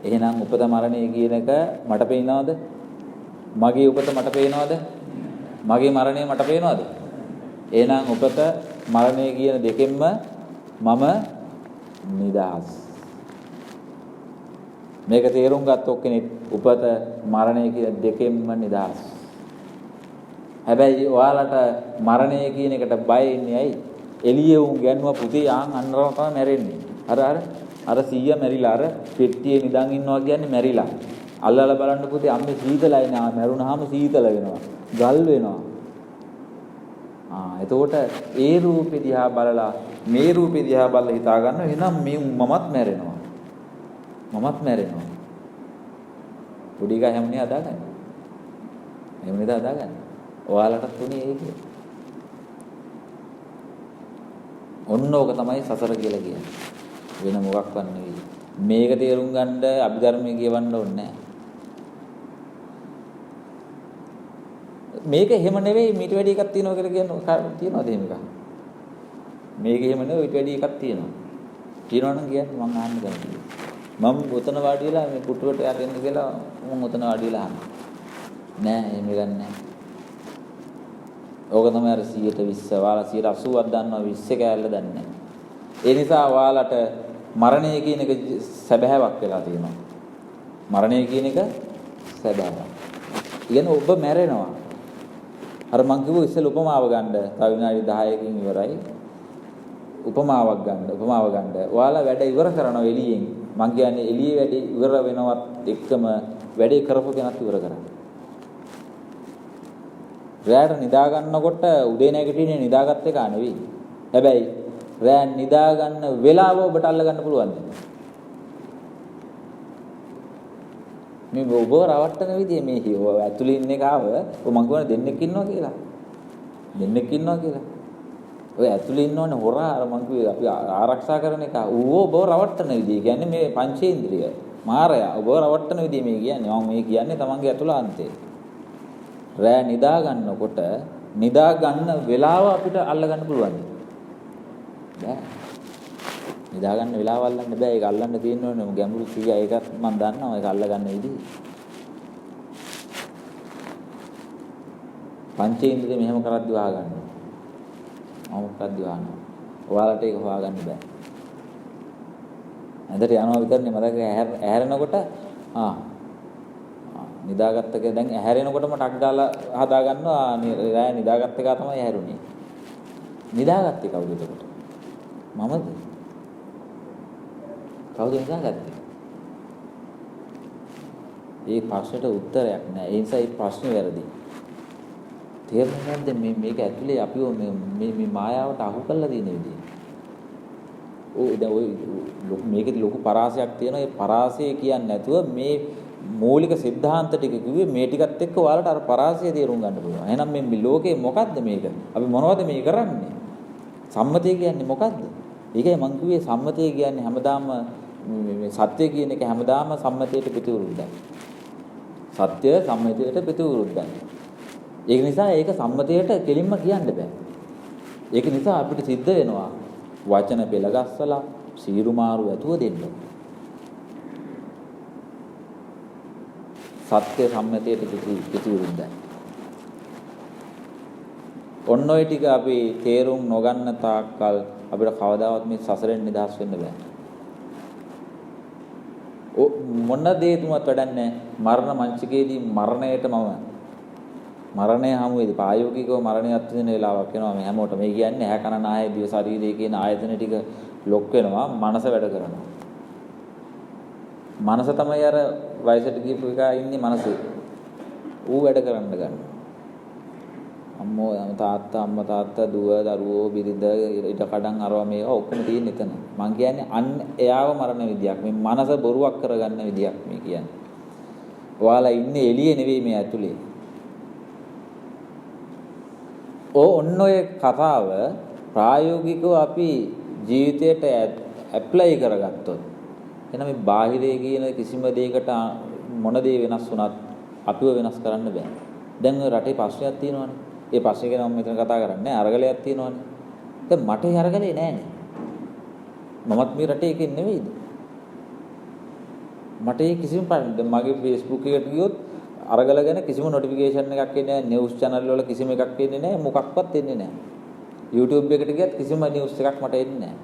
එහෙනම් උපත මරණය කියන එක මට පේනවද? මගේ උපත මට පේනවද? මගේ මරණය මට පේනවද? එහෙනම් උපත මරණය කියන දෙකෙන්ම මම නිදහස්. මේක තේරුම් ගත්තොත් කෙනෙක් උපත මරණය කියන දෙකෙන්ම නිදහස්. හැබැයි ඔයාලට මරණය කියන එකට බය ඉන්නේ ඇයි? එළියේ උන් ගෑනුවා පුතේ ආන් අන්නරම තමයි මැරෙන්නේ. අර 100 මැරිලා අර පෙට්ටියේ නිදන් ඉන්නවා කියන්නේ මැරිලා. අල්ලලා බලන්න පුතේ අම්මේ සීතලයි නා මැරුණාම සීතල වෙනවා. ගල් වෙනවා. එතකොට ඒ රූපෙ දිහා බලලා මේ රූපෙ දිහා බලලා හිතා ගන්න එහෙනම් මේ මමත් මැරෙනවා. මමත් මැරෙනවා. පොඩි ගා හැමනේ හදාගන්න. එහෙම නේද හදාගන්න. ඔයාලටත් උනේ ඒකේ. ඔන්න ඕක තමයි සසර කියලා කියන්නේ. වෙන මොකක්වත් නෙවෙයි. මේක තේරුම් ගන්න අභිධර්මයේ කියවන්න ඕනේ නැහැ. මේක එහෙම නෙවෙයි මීට වැඩි එකක් තියෙනවා කියලා කියනවා තියනවාද එහෙම එකක්? මේක එහෙම නෙවෙයි ඊට වැඩි එකක් තියෙනවා. තියෙනවනම් කියන්නේ මම අහන්න කැමතියි. මම උතන වාඩි වෙලා මේ කුටුවට යටින් කියලා මම උතන වාඩි වෙලා අහනවා. නෑ එහෙම ගන්නෑ. ඕක තමයි අර 120 ඔයාලා 80ක් දන්නවා 20 කෑල්ල දන්නේ නැහැ. ඒ නිසා ඔයාලට මරණය කියන එක සැබෑවක් වෙලා තියෙනවා. මරණය කියන එක සැබෑවක්. ඉතින් ඔබ මැරෙනවා. අර මං කිව්ව ඉස්සෙල් උපමාව ගන්න. තව විනාඩි 10කින් ඉවරයි. උපමාවක් ගන්න. ඔයාලා වැඩ ඉවර කරනවා එළියෙන්. මං කියන්නේ එළියේ වැඩ ඉවර වෙනවත් එක්කම වැඩේ කරපු කෙනත් ඉවර කරනවා. රැයට නිදා ගන්නකොට උදේ නැගිටින්නේ නිදාගත්ත එක නෙවෙයි. හැබැයි රැය නිදා ගන්න වෙලාව ඔබට අල්ල ගන්න පුළුවන්ද? මේ ඔබ රවට්ටන විදිය මේ ඇතුළේ ඉන්න එකාව මම කියනවා දෙන්නෙක් ඉන්නවා කියලා. ඔය ඇතුළේ ඉන්නවනේ හොරා අර මං කිව්වේ අපි ආරක්ෂා කරන එක. ඌව ඔබ රවට්ටන විදිය කියන්නේ මේ පංචේන්ද්‍රිය. මායя ඔබ රවට්ටන විදිය මේ කියන්නේ. මම මේ කියන්නේ තමන්ගේ ඇතුළාන්තේ. රෑ නිදා ගන්නකොට නිදා ගන්න වෙලාව අපිට අල්ල ගන්න පුළුවන්ද? බෑ. නිදා ගන්න වෙලාව අල්ලන්න බෑ. ඒක අල්ලන්න තියෙනවනේ ගැඹුරු සිහිය. ඒකත් මම දන්නවා. ඒක අල්ල ගන්න විදිහ. පංචේන්ද්‍රිය මෙහෙම කරද්දි වහ ගන්නවා. මොකක්ද වහනවා. ඔයාලට ඒක හොයාගන්න බෑ. ඇඳට යනවා විතරනේ මතක ඇහැරෙනකොට නිදාගත්ත එක දැන් ඇහැරෙනකොටම ටක් ගාලා හදා ගන්නවා රෑ නිදාගත්ත එක තමයි ඇහැරුනේ. නිදාගත්තේ කවුද එතකොට? මමද? කවුද නිදාගත්තේ? ඒ ප්‍රශ්නෙට උත්තරයක් නැහැ. ඒ නිසා මේ ප්‍රශ්නේ වැරදි. තේරුණාද මේක ඇතුලේ අපිව මේ මායාවට අහු කරලා තියෙන විදිය. මේකේ ලොකු පරාසයක් තියෙනවා. ඒ පරාසය කියන්නේ නැතුව මේ මූලික સિદ્ધාන්ත ටික කිව්වේ මේ ටිකත් එක්ක ඔයාලට අර පරාසය තේරුම් ගන්න පුළුවන්. එහෙනම් මේ ලෝකේ මොකද්ද මේක? අපි මොනවද මේ කරන්නේ? සම්මතය කියන්නේ මොකද්ද? ඒකයි මං කිව්වේ සම්මතය කියන්නේ හැමදාම මේ සත්‍ය කියන එක හැමදාම සම්මතයට පිටුරුද්දක්. සත්‍ය සම්මතයට ප්‍රතිවිරුද්ධයි. ඒක නිසා ඒක සම්මතයට කෙලින්ම කියන්න බෑ. ඒක නිසා අපිට සිද්ධ වෙනවා වචන පෙළගස්සලා සීරු මාරු ඇතුව දෙන්න. සත්‍ය සම්මතයට ප්‍රතිවිරුද්ධයි. ඔන්න ඔය ටික අපි තේරුම් නොගන්න තාක්කල් අපිට කවදාවත් මේ සසරෙන් නිදහස් වෙන්න බෑ. මොන දේ තුමත් වැඩක් නැහැ. මරණ මංචකයේදී මරණය හමුවේදී ප්‍රායෝගිකව මරණයත් වෙන වෙලාවක් එනවා මේ හැමෝටම. මේ කියන්නේ ඇහැ කන නාය දිව ශරීරය කියන ආයතන ටික ලොක් වෙනවා, මනස වැඩ කරනවා. මනස තමයි අර වයසට ගිහපු එකා ඉන්නේ මනසේ. ඌ වැඩ කරන්න ගන්නවා. අම්මෝ තාත්තා දුව දරුවෝ බිරිඳ ඊට කඩන් අරවා මේවා ඔක්කොම තියෙන එතන. මං කියන්නේ අන්න එයාව මරණ විදියක්. මේ මනස බොරුවක් කරගන්න විදියක් මේ කියන්නේ. ඔයාලා ඉන්නේ එළියේ නෙවෙයි මේ ඇතුලේ. ඔන්න ඔය කතාව ප්‍රායෝගිකව අපි ජීවිතයට ඇප්ලයි කරගත්තොත් එහෙනම් මේ බාහිරයේ කියන කිසිම දෙයකට මොන දේ වෙනස් වුණත් අපිව වෙනස් කරන්න බෑ. දැන් ඔය රටේ ප්‍රශ්නයක් තියෙනවනේ. ඒ ප්‍රශ්නේ ගැන මම මෙතන කතා කරන්නේ අරගලයක් තියෙනවනේ. දැන් මට ඒ අරගලේ නෑනේ. මමත් මේ රටේ එකෙන් නෙවෙයිද? මට ඒ කිසිම මගේ Facebook එකට ගියොත් අරගල ගැන කිසිම නොටිෆිකේෂන් එකක් එන්නේ නැහැ. නිවුස් channel වල කිසිම එකක් එන්නේ නැහැ. මොකක්වත් එන්නේ නැහැ. YouTube එකට ගියත් කිසිම නිවුස් එකක් මට එන්නේ නැහැ.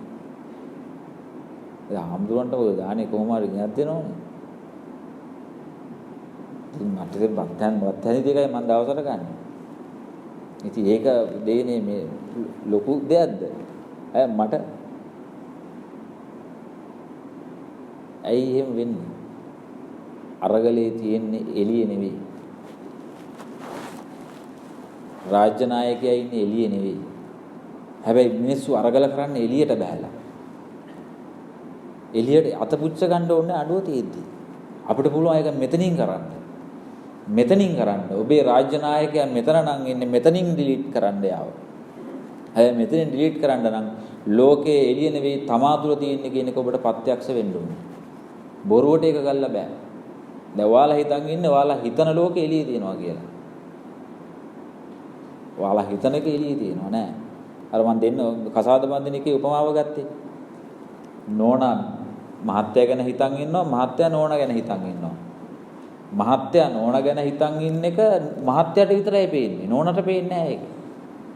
ඒ ආම්දුරන්ට ඔය ගානේ කොහොම හරි ගෙනත් දෙනවනේ. ඉතින් මට බත් හැනි දෙකයි මම දවසට ගන්න. ඉතින් ඒක දෙන්නේ මේ ලොකු දෙයක්ද? මට ඇයි එහෙම වෙන්නේ? අරගලේ තියෙන්නේ එළියේ නෙවෙයි. රාජ්‍ය නායකයා ඉන්නේ එළියේ නෙවෙයි. හැබැයි මිනිස්සු අරගල කරන්නේ එළියට බහැලා. එළියට අතපුච්ච ගන්න ඕනේ අඩුව තියෙද්දි. අපිට පුළුවන් ඒක මෙතනින් කරන්න. මෙතනින් කරන්න. ඔබේ රාජ්‍ය නායකයා මෙතන නම් ඉන්නේ මෙතනින් ඩිලීට් කරන්න යාව. හැබැයි මෙතනින් ඩිලීට් කරන්න නම් ලෝකයේ එළිය නෙවෙයි තමා තුළ තියෙන්නේ කියන එක ඔබට ප්‍රත්‍යක්ෂ වෙන්න ඕනේ. බොරුවට ඒක ගල්ලා බෑ. දැන් ඔයාලා හිතන් ඉන්නේ ඔයාලා හිතන ලෝකේ එළියේ තියෙනවා කියලා. ඔයාලා හිතන එක එළියේ තියෙනවා නෑ. අර මම දෙන්න කසාද බන්ධනයේ උපමාව ගත්තේ. නෝනා මහත්තයා ගැන හිතන් ඉන්නවා, මහත්තයා නෝනා ගැන හිතන් ඉන්නවා. මහත්තයා නෝනා ගැන හිතන් ඉන්න එක මහත්තයාට විතරයි පේන්නේ. නෝනාට පේන්නේ නැහැ ඒක.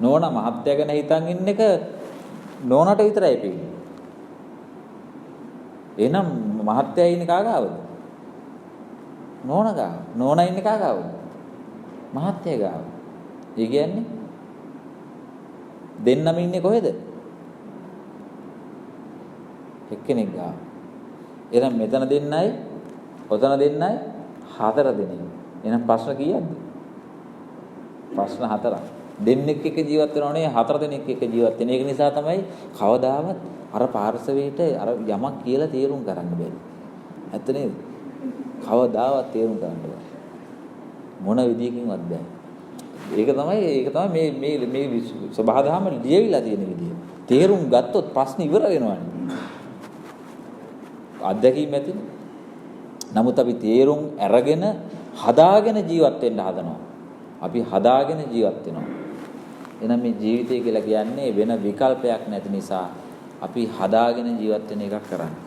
නෝනා මහත්තයා ගැන හිතන් ඉන්න එක නෝනාට විතරයි පේන්නේ. එහෙනම් මහත්තයා ඉන්නේ කාගාවද? නෝනා ගාව. නෝනා ඉන්නේ කාගාවද? මහත්තයා ගාව. ඒ කියන්නේ දෙන්නම ඉන්නේ කොහෙද? එක්කෙනෙක් ගාව. එහෙනම් මෙතන දෙන්නයි, ඔතන දෙන්නයි, හතර දෙනෙක්. එහෙනම් ප්‍රශ්න කීයක්ද? ප්‍රශ්න හතරක්. දෙන්නෙක් එක්ක ජීවත් වෙනවනේ, හතර දෙනෙක් එක්ක ජීවත් වෙන. ඒක නිසා තමයි කවදාවත් අර පාර්ශවයට අර යමක් කියලා තේරුම් ගන්න බැරි. ඇත්ත නේද? කවදාවත් තේරුම් ගන්න බෑ. මොන විදියකින්වත් බෑ. ඒක තමයි මේ සබහාදහම ලියවිලා තියෙන විදිය. තේරුම් ගත්තොත් ප්‍රශ්න ඉවර වෙනවනේ. අත්දැකීම් ඇතිනේ. නමුත් අපි තේරුම් අරගෙන හදාගෙන ජීවත් වෙන්න හදනවා. අපි හදාගෙන ජීවත් වෙනවා. එහෙනම් මේ ජීවිතය කියලා කියන්නේ වෙන විකල්පයක් නැති නිසා අපි හදාගෙන ජීවත් වෙන එකක් කරන්නේ.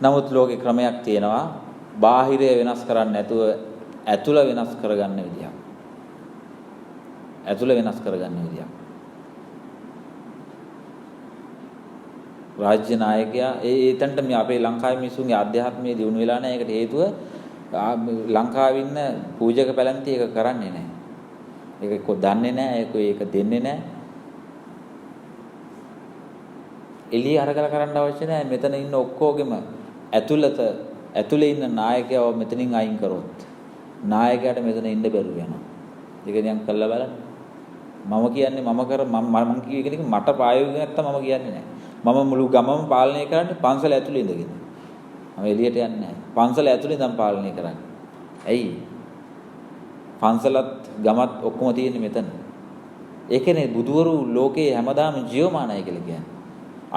නමුත් ලෝකේ ක්‍රමයක් තියෙනවා. බාහිරය වෙනස් කරන්නේ නැතුව ඇතුළ වෙනස් කරගන්න විදියක්. ඇතුළ වෙනස් කරගන්න විදියක්. රාජ්‍ය නායකයා එතනට මේ අපේ ලංකාවේ මිනිසුන්ගේ අධ්‍යාත්මයේ දියුණු වෙලා නැහැ. ඒකට හේතුව ලංකාවේ ඉන්න පූජක පැලැන්ති ඒක කරන්නේ නැහැ. ඒක එක්ක දන්නේ නැහැ, ඒක දෙන්නේ නැහැ. එළිය අරගල කරන්න අවශ්‍ය නැහැ. මෙතන ඉන්න ඔක්කොගෙම ඇතුළේ ඉන්න නායකයව මෙතනින් අයින් කරොත් නායකයාට මෙතන ඉන්න බැරුව යනවා. ඒක නිකන් කළා බලන්න. මම කියන්නේ මම කිය එක මට ප්‍රායෝගික නැත්තම් මම කියන්නේ නැහැ. මම මුළු ගමම පාලනය කරන්නේ පන්සල ඇතුළේ ඉඳගෙන. මම එළියට යන්නේ නැහැ. පන්සල ඇතුළේ ඉඳන් පාලනය කරන්නේ. ඇයි? පන්සලත් ගමත් ඔක්කොම තියෙන්නේ මෙතන. ඒකනේ බුදුවරු ලෝකේ හැමදාම ජීවමානයි කියලා කියන්නේ.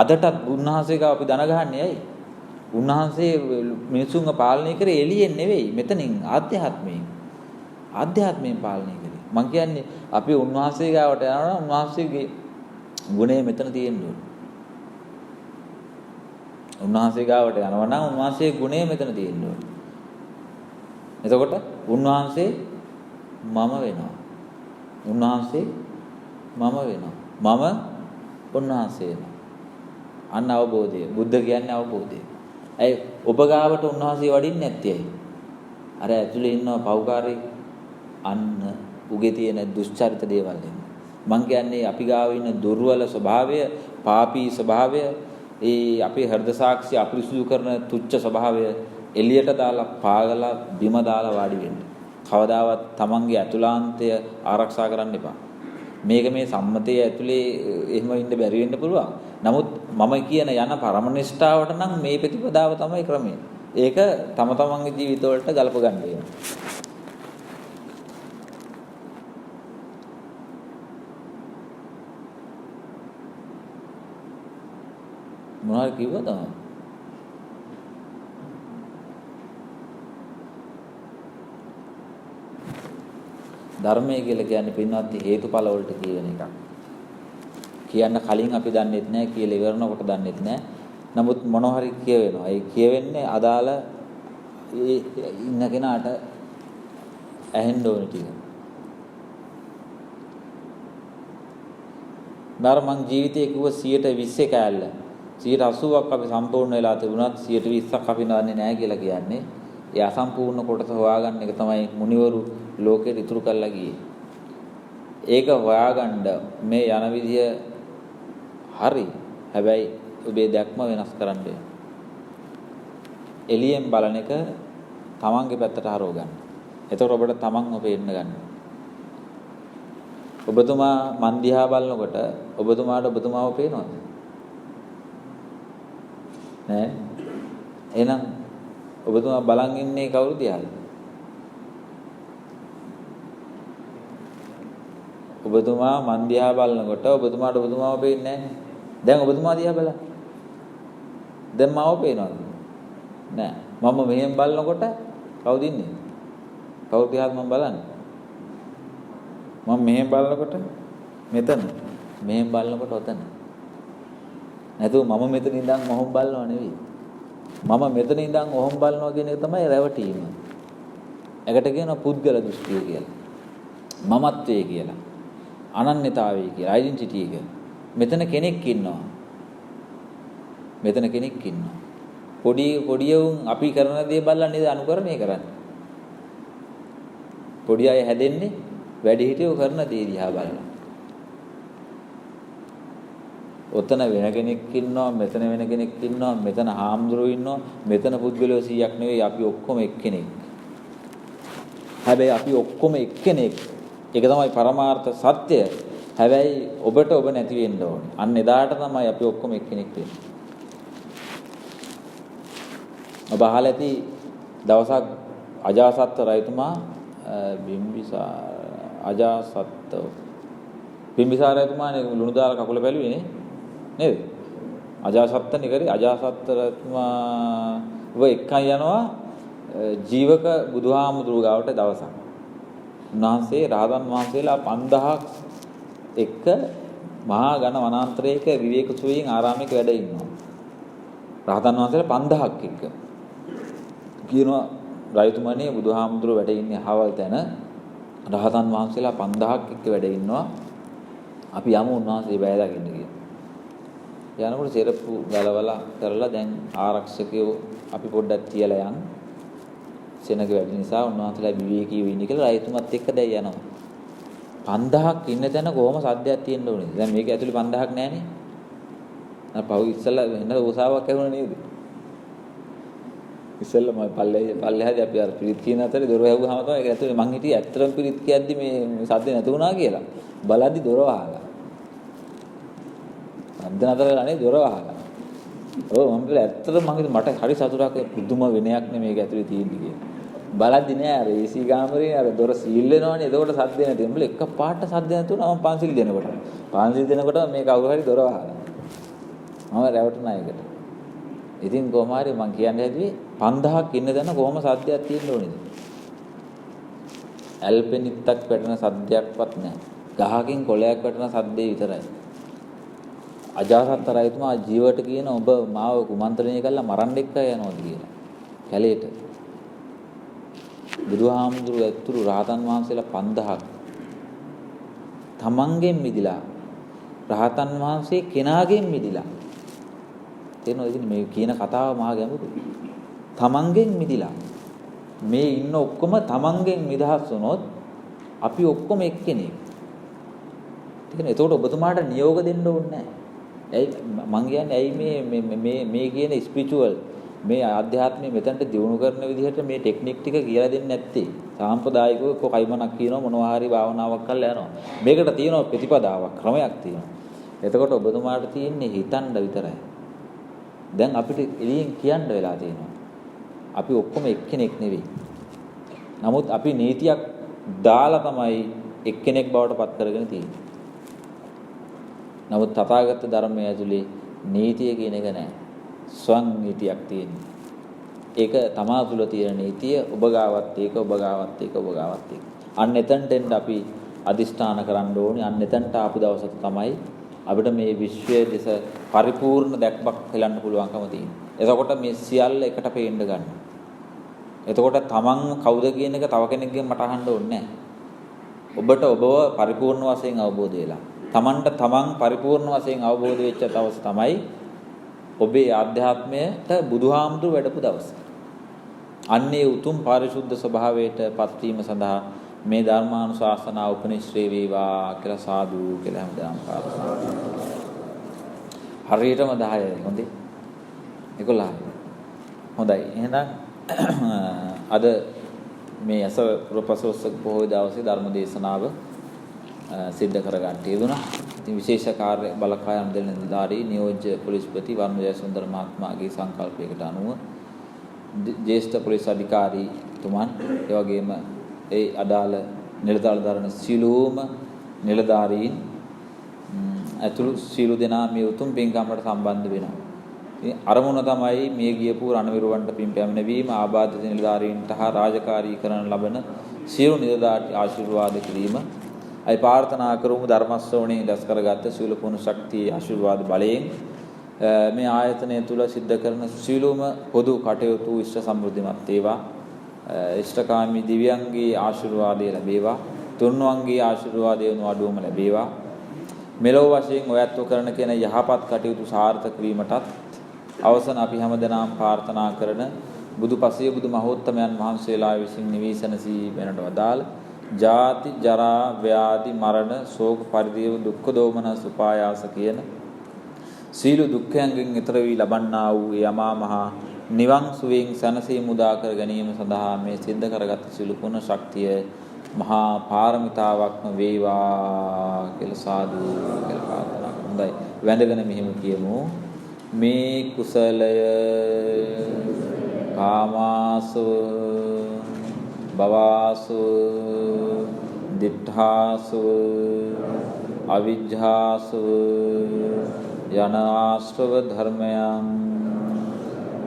අදටත් උන්වහන්සේ ගාව අපි දන ගහන්නේ ඇයි? උන්වහන්සේ මිනිසුන්ව පාලනය කරේ එළියෙන් නෙවෙයි මෙතනින් ආධ්‍යාත්මයෙන්. ආධ්‍යාත්මයෙන් පාලනය කරේ. මං කියන්නේ අපි උන්වහන්සේ ගාවට යනවා උන්වහන්සේගේ ගුණය මෙතන තියෙන්න ඕනේ. උන්වහන්සේ ගාවට යනවා නම් උන්වහන්සේගේ ගුණය මෙතන තියෙන්න ඕනේ. එතකොට උන්වහන්සේ මම වෙනවා. උන්වහන්සේ මම වෙනවා. මම උන්වහන්සේ වෙනවා. අන්න අවබෝධය. බුද්ධ කියන්නේ අවබෝධය. ඇයි ඔබ ගාවට උන්වහන්සේ වඩින්නේ නැත්තේ ඇයි? අර ඇතුලේ ඉන්නව පව්කාරී අන්න උගේ තියෙන දුෂ්චරිත දේවල් එන්නේ. මං කියන්නේ අපි ගාව ඉන්න දුර්වල ස්වභාවය, පාපී ස්වභාවය, ඒ අපේ හෘද සාක්ෂි අපිරිසුදු කරන තුච්ච ස්වභාවය එළියට දාලා පාගලා බිම දාලා වාඩි වෙන්න. කවදාවත් තමන්ගේ අතුලාන්තය ආරක්ෂා කරන්න එපා. මේක මේ සම්මතයේ ඇතුලේ එහෙම ඉන්න බැරි වෙන්න පුළුවන්. නමුත් මම කියන යන පරමනිෂ්ඨාවට නම් මේ ප්‍රතිපදාව තමයි ක්‍රමය. ඒක තම තමන්ගේ ජීවිතවලට ගලප ගන්න වෙනවා. මොනවද කිව්වද? ධර්මය කියලා කියන්නේ පින්වත් හේතුඵල වලට කියන එකක්. කියන්න කලින් අපි දන්නෙත් නැහැ කියලා ඉවරනකොට දන්නෙත් නැහැ. නමුත් මොනවා හරි කියවෙනවා. ඒ කියවෙන්නේ අදාළ ඒ ඉන්න කෙනාට ඇහෙන්න ඕන ටික. මම ජීවිතේ කිව්ව 120 කෑල්ල 80%ක් අපි සම්පූර්ණ වෙලා තිබුණත් 120ක් අපි දන්නේ නැහැ කියලා කියන්නේ. ඒ අසම්පූර්ණ කොටස හොයාගන්න එක තමයි මුනිවරු ලෝකෙට ඉතුරු කරලා ගියේ. ඒක හොයාගන්න මේ යන විදිය හරි. හැබැයි ඔබේ දැක්ම වෙනස් කරන්න වෙනවා. එළියෙන් බලන එක තමන්ගේ පැත්තට හරව ගන්න. එතකොට ඔබට තමන්ව පේන්න ගන්න. ඔබතුමා මන් දිහා බලනකොට ඔබතුමාට ඔබතුමාව පේනවද? නෑ. එහෙනම් ඔබතුමා බලන් ඉන්නේ කවුරු දිහාද? ඔබතුමා මන් දිහා බලනකොට ඔබතුමාට ඔබතුමාව පේන්නේ නැහැ. දැන් ඔබතුමා දිහා බලන්න. දැන් මාව පේනවද? නෑ. මම මෙහෙන් බලනකොට කවුද ඉන්නේ? කවුරු දිහාද මම බලන්නේ? මම මෙහෙන් බලනකොට මෙතන. මෙහෙන් බලනකොට ඔතන. නැතුව මම මෙතන ඉඳන් මොහොම බලනව නෙවෙයි. මම මෙතන ඉඳන් ඔහොම බලනවා කියන එක තමයි රැවටීම. ඒකට කියනවා පුද්ගල දෘෂ්ටිය කියලා. මමත්වයේ කියලා. අනන්‍යතාවය කියලා. ඩෙන්ටිටි එක. මෙතන කෙනෙක් ඉන්නවා. මෙතන කෙනෙක් ඉන්නවා. පොඩි උන් අපි කරන දේ බලලා නේද අනුකරණය කරන්නේ. පොඩි අය හැදෙන්නේ වැඩිහිටියෝ කරන දේ දිහා බලලා. ඔතන වෙන කෙනෙක් ඉන්නවා, මෙතන වෙන කෙනෙක් ඉන්නවා, මෙතන හාමුදුරුවෝ ඉන්නවා, මෙතන පුද්ගලයෝ 100ක් නෙවෙයි අපි ඔක්කොම එක්කෙනෙක්. හැබැයි අපි ඔක්කොම එක්කෙනෙක්. ඒක තමයි පරමාර්ථ සත්‍ය. හැබැයි ඔබට ඔබ නැති වෙන්න ඕනේ. අන්න එදාට තමයි අපි ඔක්කොම එක්කෙනෙක් වෙන්නේ. ඔබ අහලා ඇති දවසක් අජාසත් රජතුමා බිම්බිසාර රජතුමානේ ලුණු දාලා කකුල බැලුවේ නේද? අජාසත්තනේ කරේ. අජාසත් රජතුමා එක්කන් යනවා ජීවක බුදුහාමුදුරුවෝ ගාවට දවසක්. උන්වහන්සේ රහතන් වහන්සේලා 5000ක් එක්ක මහා ඝන වනාන්තරයක විවේක සුවයෙන් ආරාමයක වැඩ ඉන්නවා. රහතන් වහන්සේලා 5000ක් එක්ක. කියනවා රජතුමනි බුදුහාමුදුරුවෝ වැඩ ඉන්නේ අහවල් තැන. රහතන් වහන්සේලා 5000ක් එක්ක වැඩ ඉන්නවා. අපි යමු උන්වහන්සේ බය දකින්න කියලා. යනකොට සෙරප්පු ගලවලා කරලා දැන් ආරක්ෂකයෝ අපි පොඩ්ඩක් තියලා යන්. සෙනග වැඩි නිසා උන්වහන්සේලා විවේකීව ඉන්න කියලා රජතුමත් එක්ක දැන් යනවා. 5000ක් ඉන්න තැන කොහොම සද්දයක් තියෙන්න ඕනේ. දැන් මේක ඇතුලේ 5000ක් නැහනේ. අර පහු ඉස්සලා වෙන උසාවක් ඇහුණා නේද? ඉස්සෙල්ලා මම පල්ලෙහාදී අපි අර පිරිත් කියන අතරේ දොර වැහුවාම තමයි ඒක ඇතුලේ මං හිටියේ ඇත්තටම පිරිත් කියද්දි මේ සද්ද නැතු වුණා කියලා. බලද්දි දොර වහලා. සද්ද නැතර වෙලානේ දොර වහලා. ඔව් මම බල ඇත්තටම මං හිතුවා මට හරි සතුටක් පුදුම වෙනයක් නේ මේක ඇතුලේ තියෙන්නේ කියලා. බලද්දි නෑ අර AC කාමරේ අර දොර සීල් වෙනවනේ. එතකොට සද්ද නැති. මම එක පාට සද්ද නැතුණා මම පන්සිල් දෙනකොට. පන්සිල් දෙනකොට මේ කවුරු හරි දොර වහලා. මම රැවටුණා ඒකට. ඉතින් කොහොම හරි මං කියන්නේ හැදුවේ 5000ක් ඉන්න දන්න කොහොම සද්දයක් තියෙන්න ඕනේද? ඇල්පෙනිත්තක් වැටෙන සද්දයක්වත් නැහැ. ගහකින් කොළයක් වැටෙන සද්දේ විතරයි. අජාසත් රජතුමා ජීවට කියන ඔබ මාව කුමන්ත්‍රණය කළා මරන්න එක්ක යනවාද කියලා. කැලේට. බුදුහාමුදුරුවෝ ඇතුළු රහතන් වහන්සේලා 5000ක් තමන්ගෙන් මිදිලා රහතන් වහන්සේ කෙනාගෙන් මිදිලා තේරෙනවද මේ කියන කතාව මහා ගැඹුරුයි. තමන්ගෙන් මිදිලා මේ ඉන්න ඔක්කොම තමන්ගෙන් නිදහස් වුණොත් අපි ඔක්කොම එක්කෙනෙක්. තේරෙනවද? එතකොට ඔබතුමාට නියෝග දෙන්න ඕනේ නැහැ. ඇයි මං කියන්නේ ඇයි මේ කියන ස්පිරිචුවල් මේ ආධ්‍යාත්මය මෙතනට දියුණු කරන විදිහට මේ ටෙක්නික් ටික කියලා දෙන්නේ නැත්තේ. සාම්ප්‍රදායිකව කොයිමනක් කියනවා මොනවා හරි භාවනාවක් කරලා යනවා. මේකට තියෙනවා ප්‍රතිපදාවක් ක්‍රමයක් තියෙනවා. එතකොට ඔබතුමාට තියෙන්නේ හිතන්න විතරයි. දැන් අපිට එළියෙන් කියන්න වෙලා තියෙනවා. අපි ඔක්කොම එක්කෙනෙක් නෙවෙයි. නමුත් අපි නීතියක් දාලා තමයි එක්කෙනෙක් බවට පත් කරගෙන තියෙන්නේ. නමුත් තථාගත ධර්මයේ ඇතුලේ නීතිය කියන එක නැහැ. ස්වං නීතියක් තියෙනවා. ඒක තමා තුළ තියෙන නීතිය ඔබ ගාවත් ඒක ඔබ ගාවත් ඒක ඔබ ගාවත් ඒක. අන්න එතනට එන්න අපි අදිෂ්ඨාන කරන්න ඕනේ. අන්න එතනට ආපු දවසට තමයි අපිට මේ විශ්වයේ දෙස පරිපූර්ණ දැක්මක් හෙලන්න පුළුවන්කම තියෙන්නේ. එතකොට මේ සියල්ල එකට පේන්න ගන්න. එතකොට තමන් කවුද කියන එක තව කෙනෙක්ගෙන් මට අහන්න ඕනේ නැහැ. ඔබට ඔබව පරිපූර්ණ වශයෙන් අවබෝධ වෙලා. තමන්ට තමන් පරිපූර්ණ වශයෙන් අවබෝධ වෙච්ච දවස තමයි ඔබේ ආධ්‍යාත්මයට බුදුහාමුදුරු වැඩපු දවස. අන්නේ උතුම් පාරිශුද්ධ ස්වභාවයට පත්වීම සඳහා මේ ධර්මානුශාසනාව උපනිශ්‍රේ වේවා කියලා සාදු කියලා හැමදාම ප්‍රාර්ථනා කරනවා. හරියටම 10යි. හොඳේ. 11යි. හොඳයි. එහෙනම් අද මේ අස පුරපසෝස්සක පොහොය දවසේ ධර්ම දේශනාව සිද්ධ කරගන්න තියුණා. ඉතින් විශේෂ කාර්ය බලකායම් දෙන නිලධාරී නියෝජ්‍ය පොලිස්පති වර්ණ ජයසුන්දර මහත්මයාගේ සංකල්පයකට අනුව ජ්‍යෙෂ්ඨ පොලිස් අධිකාරීතුමන් ඒ වගේම ඒ අදාළ නිලධාරී දරන සියලුම නිලධාරීන් ඇතුළු සියලු දෙනා මේ උතුම් පින්කමකට සම්බන්ධ වෙනවා. ඉතින් අරමුණ තමයි මේ ගියපු රණවිරුවන්ට පින් පැමිණවීම ආබාධිත නිලධාරීන්ට හා රාජකාරී කරන ලබන සියලු නිලධාරී ආශිර්වාද කිරීම අයි ප්‍රාර්ථනා කරමු ධර්ම ශ්‍රවණේ දැස් කරගත්ත සීල පුණ්‍ය ශක්තිය ආශිර්වාද බලයෙන් මේ ආයතනය තුල සිද්ධ කරන සීලුම පොදු කටයුතු ඉෂ්ට සමෘද්ධිමත් වේවා. ඉෂ්ඨකාමී දිව්‍යංගේ ආශිර්වාදය ලැබේවා. තුන්වන්ගේ ආශිර්වාදය අඩුවම ලැබේවා. මෙලොව වශයෙන් ඔයත්ව කරන කෙන යහපත් කටයුතු සාර්ථක වීමටත් අවසන් අපි හැමදෙනාම ප්‍රාර්ථනා කරන බුදුපසේ බුදු මහෝත්තමයන් වහන්සේලා විසින් නිවීසනසී වෙනට වදාළ ජාති ජරා ව්‍යාධි මරණ ශෝක පරිදේව දුක්ඛ දෝමනස් උපායාස කියන සීල දුක්ඛයන්ගෙන් ඈතර වී ලබන්නා වූ යමා මහ නිවන් සුවයෙන් සැනසීම උදා කර ගැනීම සඳහා මේ සිද්ධ කරගත් සීල පුණ්‍ය ශක්තිය මහා පාරමිතාවක්ම වේවා කියලා සාදු කියලා ප්‍රාර්ථනා කරමු. හොඳයි. වැඳගෙන මෙහෙම කියමු. මේ කුසලය කාමාසව භවාසව දිඨාසව අවිජ්ජාසව යන ආශ්‍රව ධර්මයන්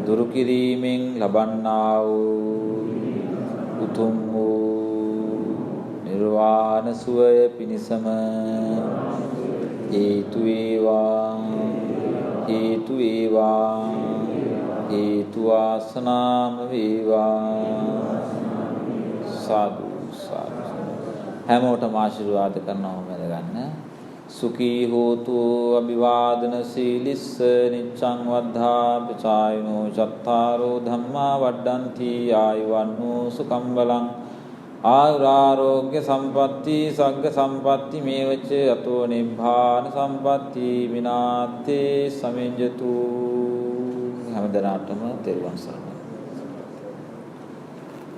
දුරු කිරීමෙන් ලබන්නා වූ උතුම් වූ නිර්වාණ සුවය පිණිසම හේතු වේවා හේතු වේවා හේතු වාසනාම වේවා. සාදු සාදු. හැමෝටම ආශිර්වාද කරනවා මැදගන්න. සුඛී හෝතු අභිවාදන සීලිස්ස නිච්ඡං වද්ධා පචායනෝ චත්තාරෝ ධම්මා වඩ්ඩಂತಿ ආයුවන්නෝ සුඛං බලං ආයුරාෝග්‍ය සම්පatti සග්ග සම්පatti මේවච අතෝ නිබ්බාන සම්පatti විනාත්තේ සමිඤ්ඤතු. හැමදෙනාටම තෙරුවන් සරණයි.